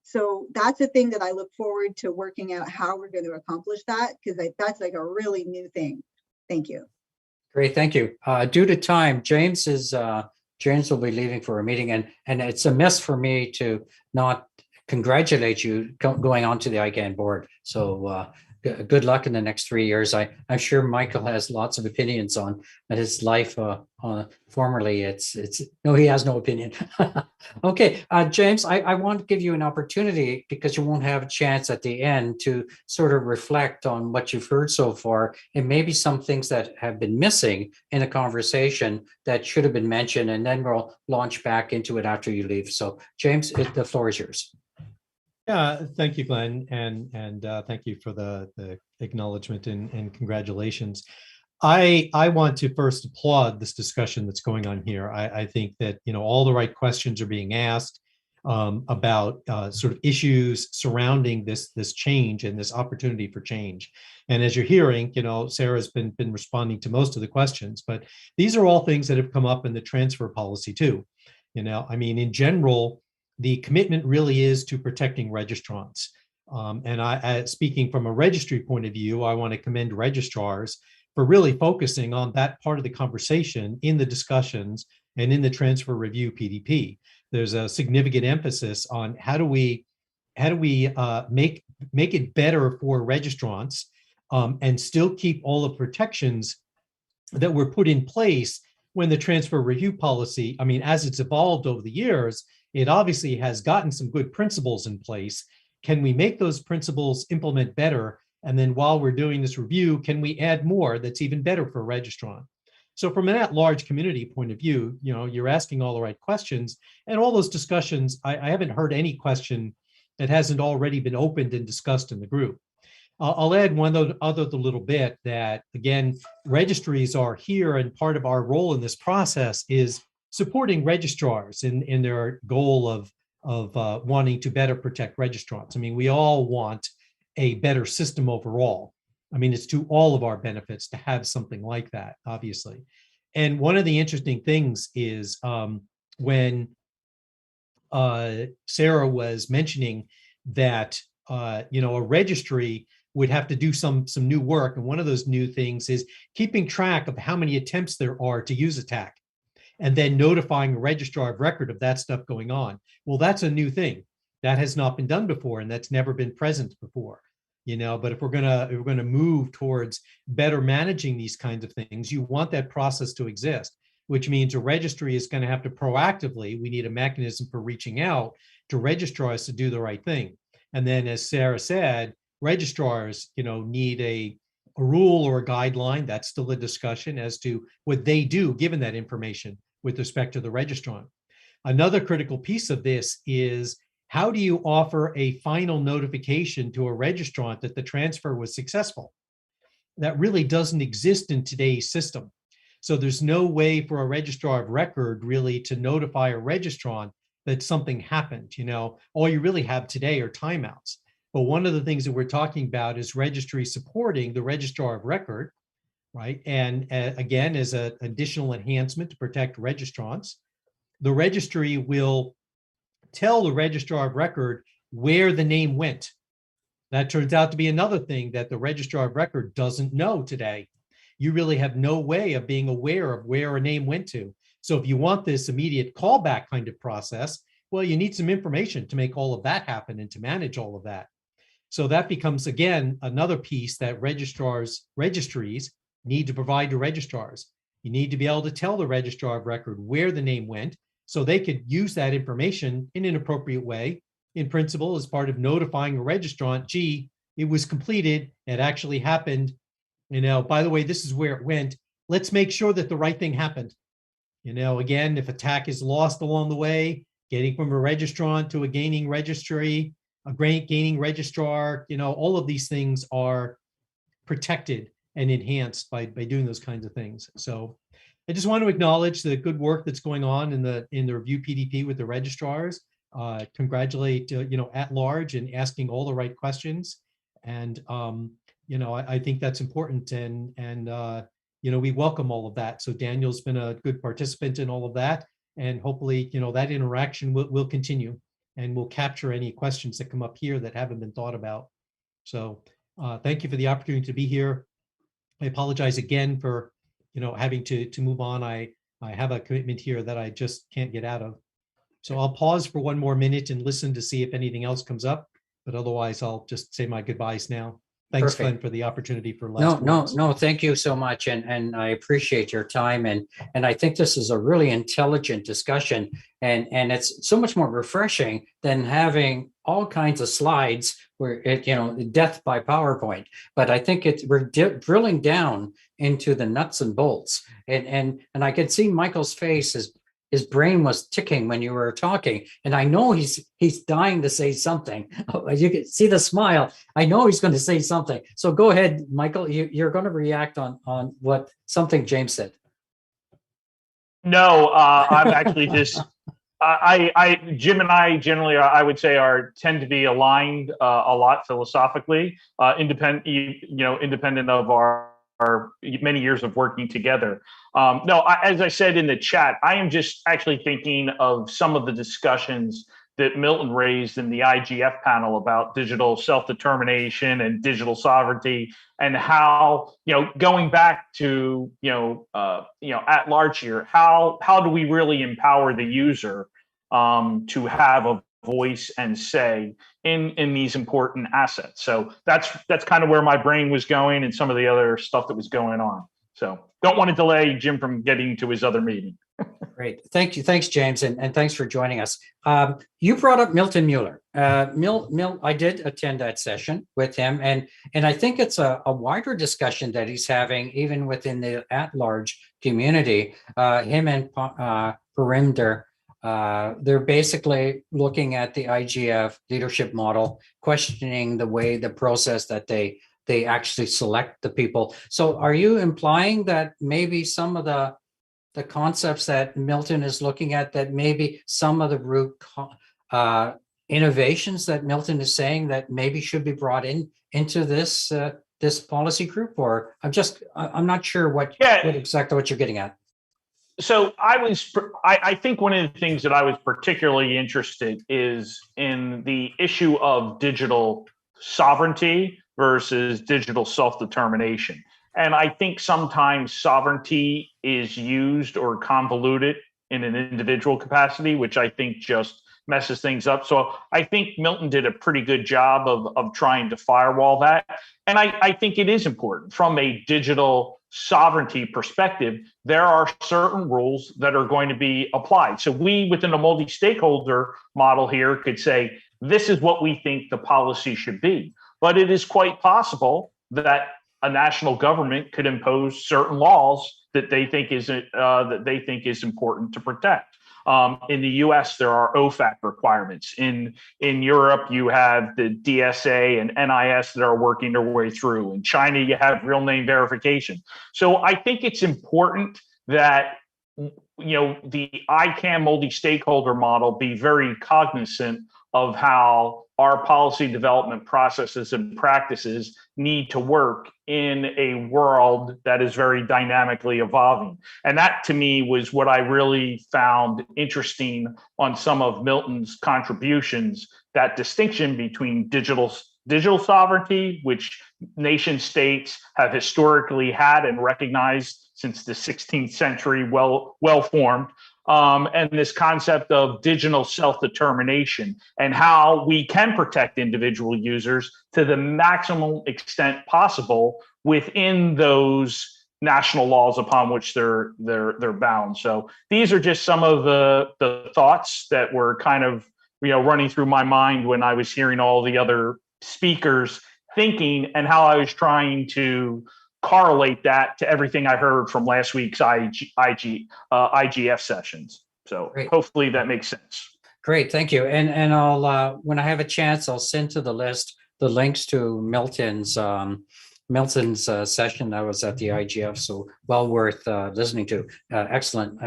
D: So that's a thing that I look forward to working out how we're going to accomplish that, because that's like a really new thing. Thank you.
A: Great, thank you. Due to time, James will be leaving for a meeting, and it's a miss for me to not congratulate you going on to the Icann board. So good luck in the next 3 years. I'm sure Michael has lots of opinions on his life. Formerly, no, he has no opinion. Okay, James, I want to give you an opportunity because you won't have a chance at the end to sort of reflect on what you've heard so far and maybe some things that have been missing in the conversation that should have been mentioned, and then we'll launch back into it after you leave. So, James, the floor is yours.
E: Yeah, thank you, Glenn, and thank you for the acknowledgement and congratulations. I want to first applaud this discussion that's going on here. I think that all the right questions are being asked about sort of issues surrounding this change and this opportunity for change. And as you're hearing, Sarah's been responding to most of the questions, but these are all things that have come up in the transfer policy too. I mean, in general, the commitment really is to protecting registrants. And speaking from a registry point of view, I want to commend registrars for really focusing on that part of the conversation in the discussions and in the transfer review PDP. There's a significant emphasis on how do we make it better for registrants and still keep all the protections that were put in place when the transfer review policy, I mean, as it's evolved over the years, it obviously has gotten some good principles in place. Can we make those principles implement better? And then while we're doing this review, can we add more that's even better for a registrant? So from an at-large community point of view, you're asking all the right questions, and all those discussions, I haven't heard any question that hasn't already been opened and discussed in the group. I'll add one other little bit that, again, registries are here, and part of our role in this process is supporting registrars in their goal of wanting to better protect registrants. I mean, we all want a better system overall. I mean, it's to all of our benefits to have something like that, obviously. And one of the interesting things is when Sarah was mentioning that a registry would have to do some new work, and one of those new things is keeping track of how many attempts there are to use a TAC, and then notifying a registrar of record of that stuff going on. Well, that's a new thing that has not been done before, and that's never been present before. But if we're gonna move towards better managing these kinds of things, you want that process to exist, which means a registry is going to have to proactively. We need a mechanism for reaching out to registrars to do the right thing. And then, as Sarah said, registrars, need a rule or a guideline. That's still a discussion as to what they do given that information with respect to the registrant. Another critical piece of this is, how do you offer a final notification to a registrant that the transfer was successful? That really doesn't exist in today's system. So there's no way for a registrar of record really to notify a registrant that something happened. All you really have today are timeouts. But one of the things that we're talking about is registry supporting the registrar of record, right? And again, as an additional enhancement to protect registrants, the registry will tell the registrar of record where the name went. That turns out to be another thing that the registrar of record doesn't know today. You really have no way of being aware of where a name went to. So if you want this immediate callback kind of process, well, you need some information to make all of that happen and to manage all of that. So that becomes, again, another piece that registries need to provide to registrars. You need to be able to tell the registrar of record where the name went so they could use that information in an appropriate way, in principle, as part of notifying a registrant, gee, it was completed, it actually happened. By the way, this is where it went. Let's make sure that the right thing happened. Again, if a TAC is lost along the way, getting from a registrant to a gaining registry, a gaining registrar, all of these things are protected and enhanced by doing those kinds of things. So I just want to acknowledge the good work that's going on in the review PDP with the registrars. Congratulate at large and asking all the right questions. And I think that's important, and we welcome all of that. So Daniel's been a good participant in all of that, and hopefully that interaction will continue, and we'll capture any questions that come up here that haven't been thought about. So thank you for the opportunity to be here. I apologize again for having to move on. I have a commitment here that I just can't get out of. So I'll pause for one more minute and listen to see if anything else comes up, but otherwise I'll just say my goodbyes now. Thanks,
A: Perfect.
E: Glenn, for the opportunity for
A: No,
E: last
A: no,
E: words.
A: no, thank you so much. And I appreciate your time. And I think this is a really intelligent discussion. And it's so much more refreshing than having all kinds of slides where it, death by PowerPoint. But I think we're drilling down into the nuts and bolts. And I could see Michael's face, his brain was ticking when you were talking, and I know he's dying to say something. You can see the smile. I know he's going to say something. So go ahead, Michael. You're going to react on what something James said.
F: No, I'm actually just. Jim and I generally, I would say, tend to be aligned a lot philosophically, independent of our many years of working together. As I said in the chat, I am just actually thinking of some of the discussions that Milton raised in the IGF panel about digital self-determination and digital sovereignty, and how, going back to, at large here, how do we really empower the user to have a voice and say in these important assets. So that's kind of where my brain was going, and some of the other stuff that was going on. So don't want to delay Jim from getting to his other meeting.
A: Great. Thank you. Thanks, James. And thanks for joining us. You brought up Milton Mueller. I did attend that session with him, and I think it's a wider discussion that he's having even within the at-large community. Him and Parinder, they're basically looking at the IGF leadership model, questioning the process that they actually select the people. So are you implying that maybe some of the concepts that Milton is looking at, that maybe some of the root innovations that Milton is saying that maybe should be brought into this this policy group? Or I'm not sure what exactly what you're getting at.
F: So I think one of the things that I was particularly interested is in the issue of digital sovereignty versus digital self-determination. And I think sometimes sovereignty is used or convoluted in an individual capacity, which I think just messes things up. So I think Milton did a pretty good job of trying to firewall that. And I think it is important from a digital sovereignty perspective. There are certain rules that are going to be applied. So we, within a multi-stakeholder model here, could say, this is what we think the policy should be. But it is quite possible that a national government could impose certain laws that they think is important to protect. In the U.S., there are OFAC requirements. In Europe, you have the DSA and NIS that are working their way through. In China, you have real name verification. So I think it's important that the Icann multi-stakeholder model be very cognizant of how our policy development processes and practices need to work in a world that is very dynamically evolving. And that, to me, was what I really found interesting on some of Milton's contributions, that distinction between digital sovereignty, which nation states have historically had and recognized since the 16th century, well formed, and this concept of digital self-determination, and how we can protect individual users to the maximum extent possible within those national laws upon which they're bound. So these are just some of the thoughts that were kind of running through my mind when I was hearing all the other speakers thinking, and how I was trying to correlate that to everything I heard from last week's IGF sessions. So
A: Great.
F: Hopefully that makes sense.
A: Great, thank you. And I'll when I have a chance, I'll send to the list the links to Milton's session that was at the IGF. So well worth listening to. Excellent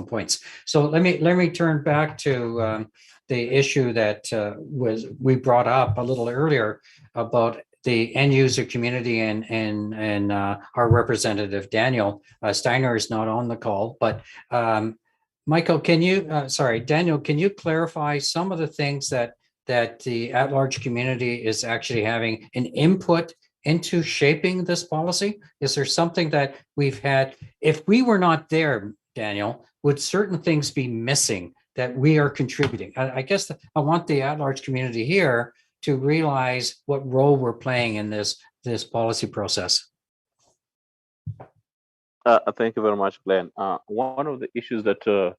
A: points. So let me turn back to the issue that we brought up a little earlier about the end user community, and our representative Daniel Steiner is not on the call, but Michael, Daniel, can you clarify some of the things that the at-large community is actually having an input into shaping this policy? Is there something that we've had? If we were not there, Daniel, would certain things be missing that we are contributing? I guess I want the at-large community here to realize what role we're playing in this policy process.
G: Thank you very much, Glenn. One of the issues that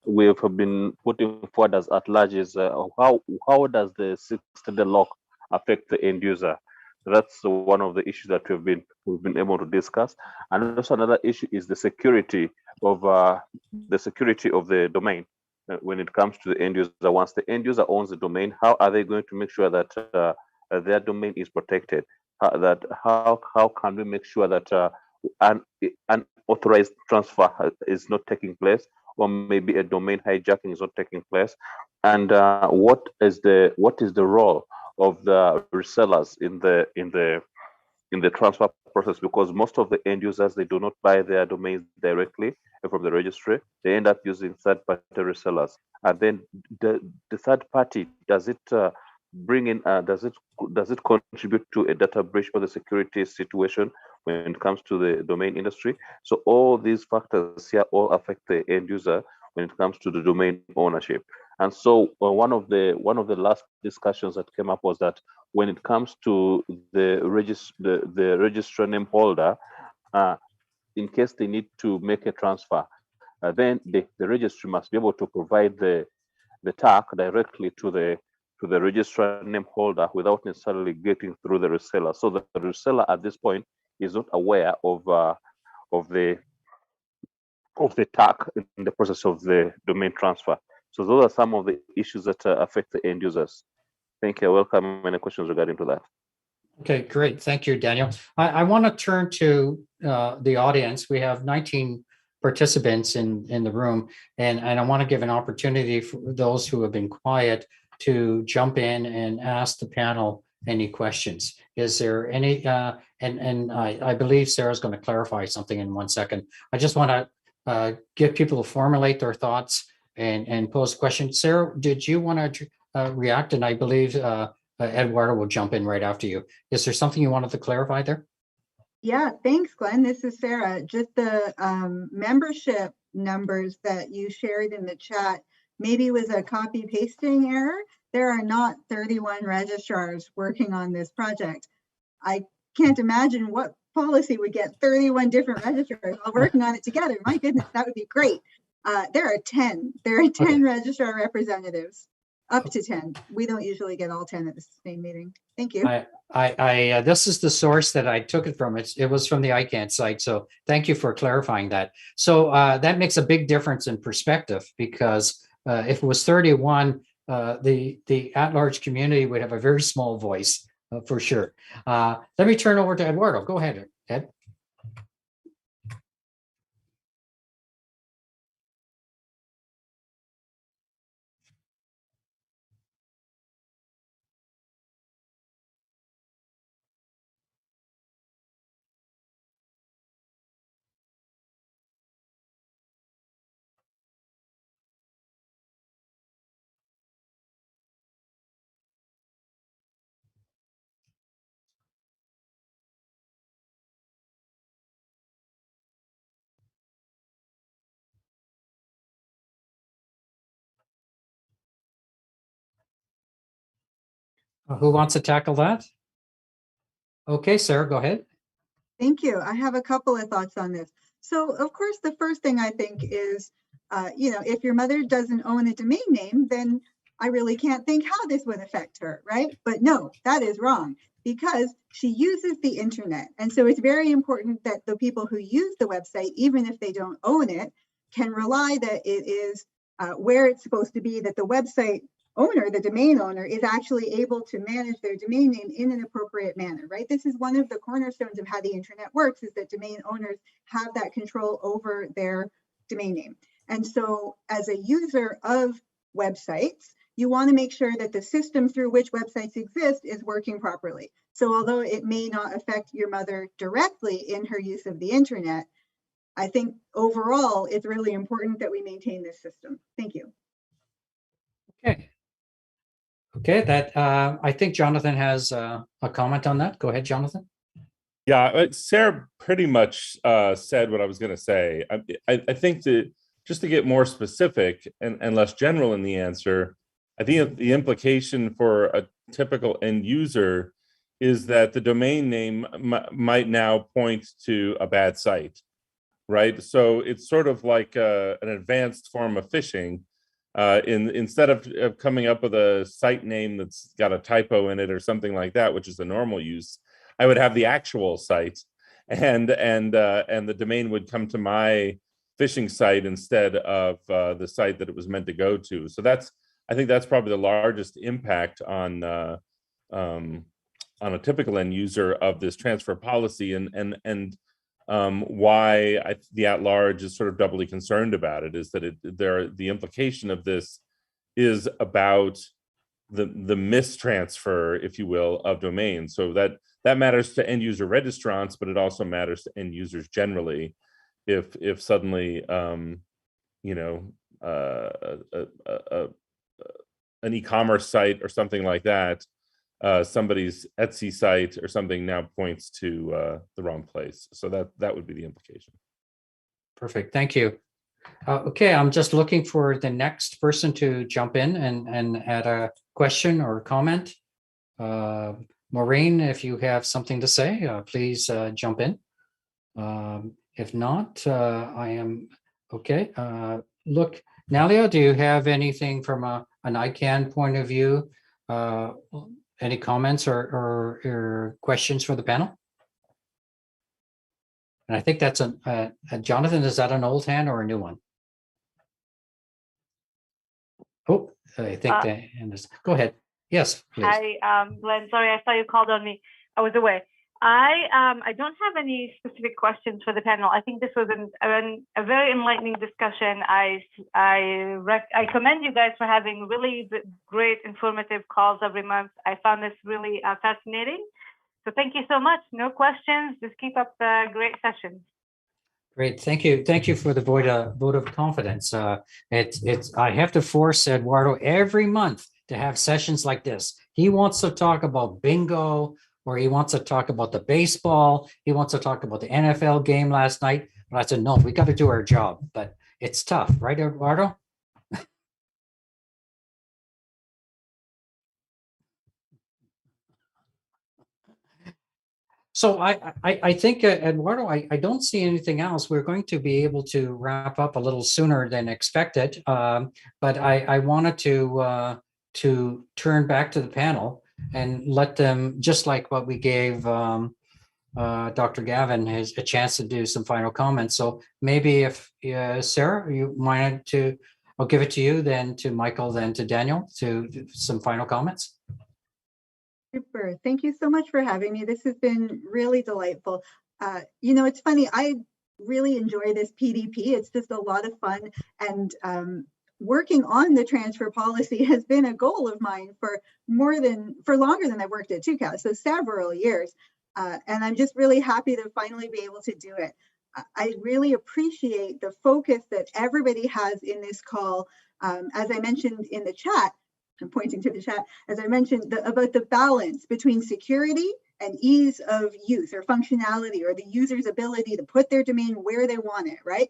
G: we have been putting forward as at large is how does the 60-day lock affect the end user? That's one of the issues that we've been able to discuss. And also another issue is the security of the domain when it comes to the end user. Once the end user owns the domain, how are they going to make sure that their domain is protected? How can we make sure that an authorized transfer is not taking place, or maybe a domain hijacking is not taking place? And what is the role of the resellers in the transfer process? Because most of the end users, they do not buy their domains directly from the registry. They end up using third-party resellers, and then the third party, does it bring in does it contribute to a data breach or the security situation when it comes to the domain industry? So all these factors here all affect the end user when it comes to the domain ownership. And so one of the last discussions that came up was that when it comes to the registrar name holder, in case they need to make a transfer, then the registry must be able to provide the tag directly to the registrar name holder without necessarily getting through the reseller. So the reseller at this point is not aware of the tag in the process of the domain transfer. So those are some of the issues that affect the end users. Thank you. I welcome any questions regarding to that.
A: Okay, great. Thank you, Daniel. I want to turn to the audience. We have 19 participants in the room, and I want to give an opportunity for those who have been quiet to jump in and ask the panel any questions. Is there any, and I believe Sarah's going to clarify something in 1 second. I just want to get people to formulate their thoughts and pose questions. Sarah, did you want to react? And I believe Eduardo will jump in right after you. Is there something you wanted to clarify there?
D: Yeah, thanks, Glenn. This is Sarah. Just the membership numbers that you shared in the chat maybe was a copy pasting error. There are not 31 registrars working on this project. I can't imagine what policy would get 31 different registrars all working on it together. My goodness, that would be great. There are 10. There are 10 registrar representatives, up to 10. We don't usually get all 10 at the same meeting. Thank you.
A: This is the source that I took it from. It was from the Icann site. So thank you for clarifying that. So that makes a big difference in perspective, because if it was 31, the at-large community would have a very small voice for sure. Let me turn over to Eduardo. Go ahead, Ed. Who wants to tackle that? Okay, Sarah, go ahead.
D: Thank you. I have a couple of thoughts on this. So, of course, the first thing I think is, if your mother doesn't own a domain name, then I really can't think how this would affect her, right? But no, that is wrong, because she uses the internet. And so it's very important that the people who use the website, even if they don't own it, can rely that it is where it's supposed to be, that the website owner, the domain owner, is actually able to manage their domain name in an appropriate manner, right? This is one of the cornerstones of how the internet works, is that domain owners have that control over their domain name. And so as a user of websites, you want to make sure that the system through which websites exist is working properly. So although it may not affect your mother directly in her use of the internet, I think overall, it's really important that we maintain this system. Thank you.
A: Okay. Okay, that I think Jonathan has a comment on that. Go ahead, Jonathan.
I: Yeah, Sarah pretty much said what I was going to say. I think that just to get more specific and less general in the answer, I think the implication for a typical end user is that the domain name might now point to a bad site, right? So it's sort of like an advanced form of phishing. Instead of coming up with a site name that's got a typo in it or something like that, which is the normal use, I would have the actual site, and the domain would come to my phishing site instead of the site that it was meant to go to. So I think that's probably the largest impact on a typical end user of this transfer policy, and why the at-large is sort of doubly concerned about it is that the implication of this is about the mistransfer, if you will, of domains. So that matters to end user registrants, but it also matters to end users generally. If suddenly an e-commerce site or something like that, somebody's Etsy site or something now points to the wrong place. So that would be the implication.
A: Perfect. Thank you. Okay, I'm just looking for the next person to jump in and add a question or comment. Maureen, if you have something to say, please jump in. If not, I am okay. Look, Nalia, do you have anything from an Icann point of view? Any comments or questions for the panel? And I think that's Jonathan, is that an old hand or a new one? Oh, I think the hand is, go ahead. Yes, please.
J: Hi, Glenn, sorry, I saw you called on me. I was away. I don't have any specific questions for the panel. I think this was a very enlightening discussion. I commend you guys for having really great informative calls every month. I found this really fascinating. So thank you so much. No questions. Just keep up the great sessions.
A: Great, thank you. Thank you for the vote of confidence. I have to force Eduardo every month to have sessions like this. He wants to talk about bingo, or he wants to talk about the baseball. He wants to talk about the NFL game last night. But I said, no, we got to do our job. But it's tough, right, Eduardo? So I think, Eduardo, I don't see anything else. We're going to be able to wrap up a little sooner than expected. But I wanted to turn back to the panel and let them, just like what we gave Dr. Galvin a chance to do some final comments. So maybe if Sarah, you wanted to, I'll give it to you, then to Michael, then to Daniel, to do some final comments.
D: Super. Thank you so much for having me. This has been really delightful. It's funny, I really enjoy this PDP. It's just a lot of fun. And working on the transfer policy has been a goal of mine for longer than I've worked at TUCAS, so several years. And I'm just really happy to finally be able to do it. I really appreciate the focus that everybody has in this call. As I mentioned in the chat, I'm pointing to the chat, as I mentioned, about the balance between security and ease of use or functionality, or the user's ability to put their domain where they want it, right?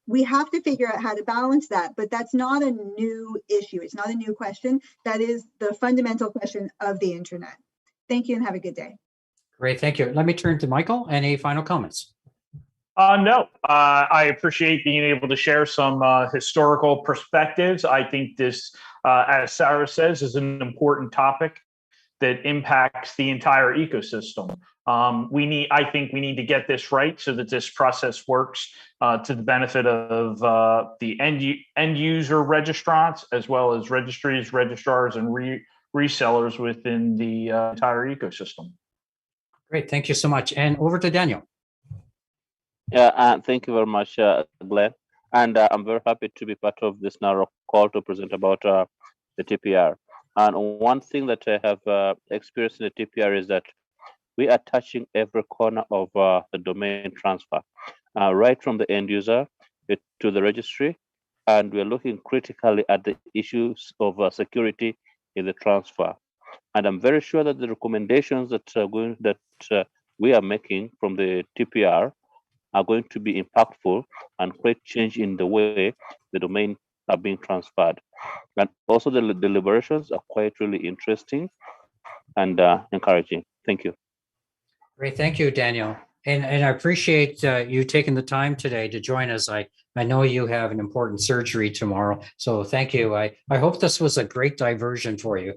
D: We have to figure out how to balance that, but that's not a new issue. It's not a new question. That is the fundamental question of the internet. Thank you and have a good day.
A: Great, thank you. Let me turn to Michael. Any final comments?
F: No, I appreciate being able to share some historical perspectives. I think this, as Sarah says, is an important topic that impacts the entire ecosystem. I think we need to get this right so that this process works to the benefit of the end user registrants, as well as registries, registrars, and resellers within the entire ecosystem.
A: Great, thank you so much. And over to Daniel.
G: Yeah, thank you very much, Glenn. And I'm very happy to be part of this NARALO call to present about the TPR. And one thing that I have experienced in the TPR is that we are touching every corner of the domain transfer, right from the end user to the registry. And we're looking critically at the issues of security in the transfer. And I'm very sure that the recommendations that we are making from the TPR are going to be impactful and create change in the way the domain are being transferred. And also the deliberations are quite really interesting and encouraging. Thank you.
A: Great, thank you, Daniel. And I appreciate you taking the time today to join us. I know you have an important surgery tomorrow, so thank you. I hope this was a great diversion for you.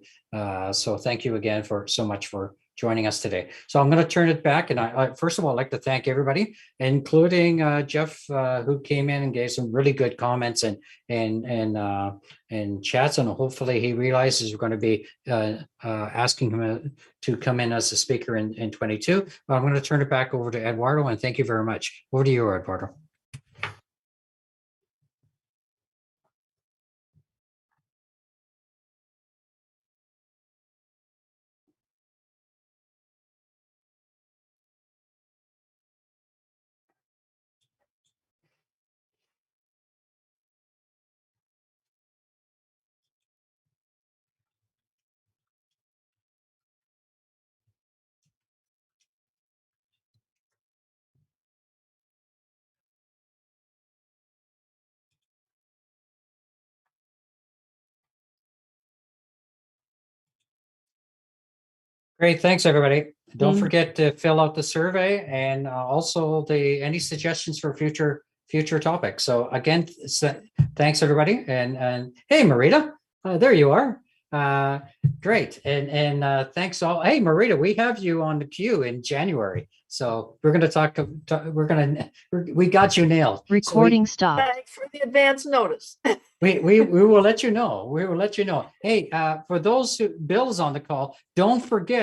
A: So thank you again for so much for joining us today. So I'm going to turn it back, and I first of all, I'd like to thank everybody, including Jeff, who came in and gave some really good comments and chats, and hopefully he realizes we're going to be asking him to come in as a speaker in 22. But I'm going to turn it back over to Eduardo, and thank you very much. Over to you, Eduardo. Great, thanks, everybody. Don't forget to fill out the survey and also any suggestions for future topics. So again, thanks, everybody. And hey, Marita, there you are. Great, and thanks all. Hey, Marita, we have you on the queue in January, so we're going to we got you nailed.
K: Recording stopped.
L: Thanks for the advance notice.
A: We will let you know. We will let you know. Hey, for those Bill's on the call, don't forget.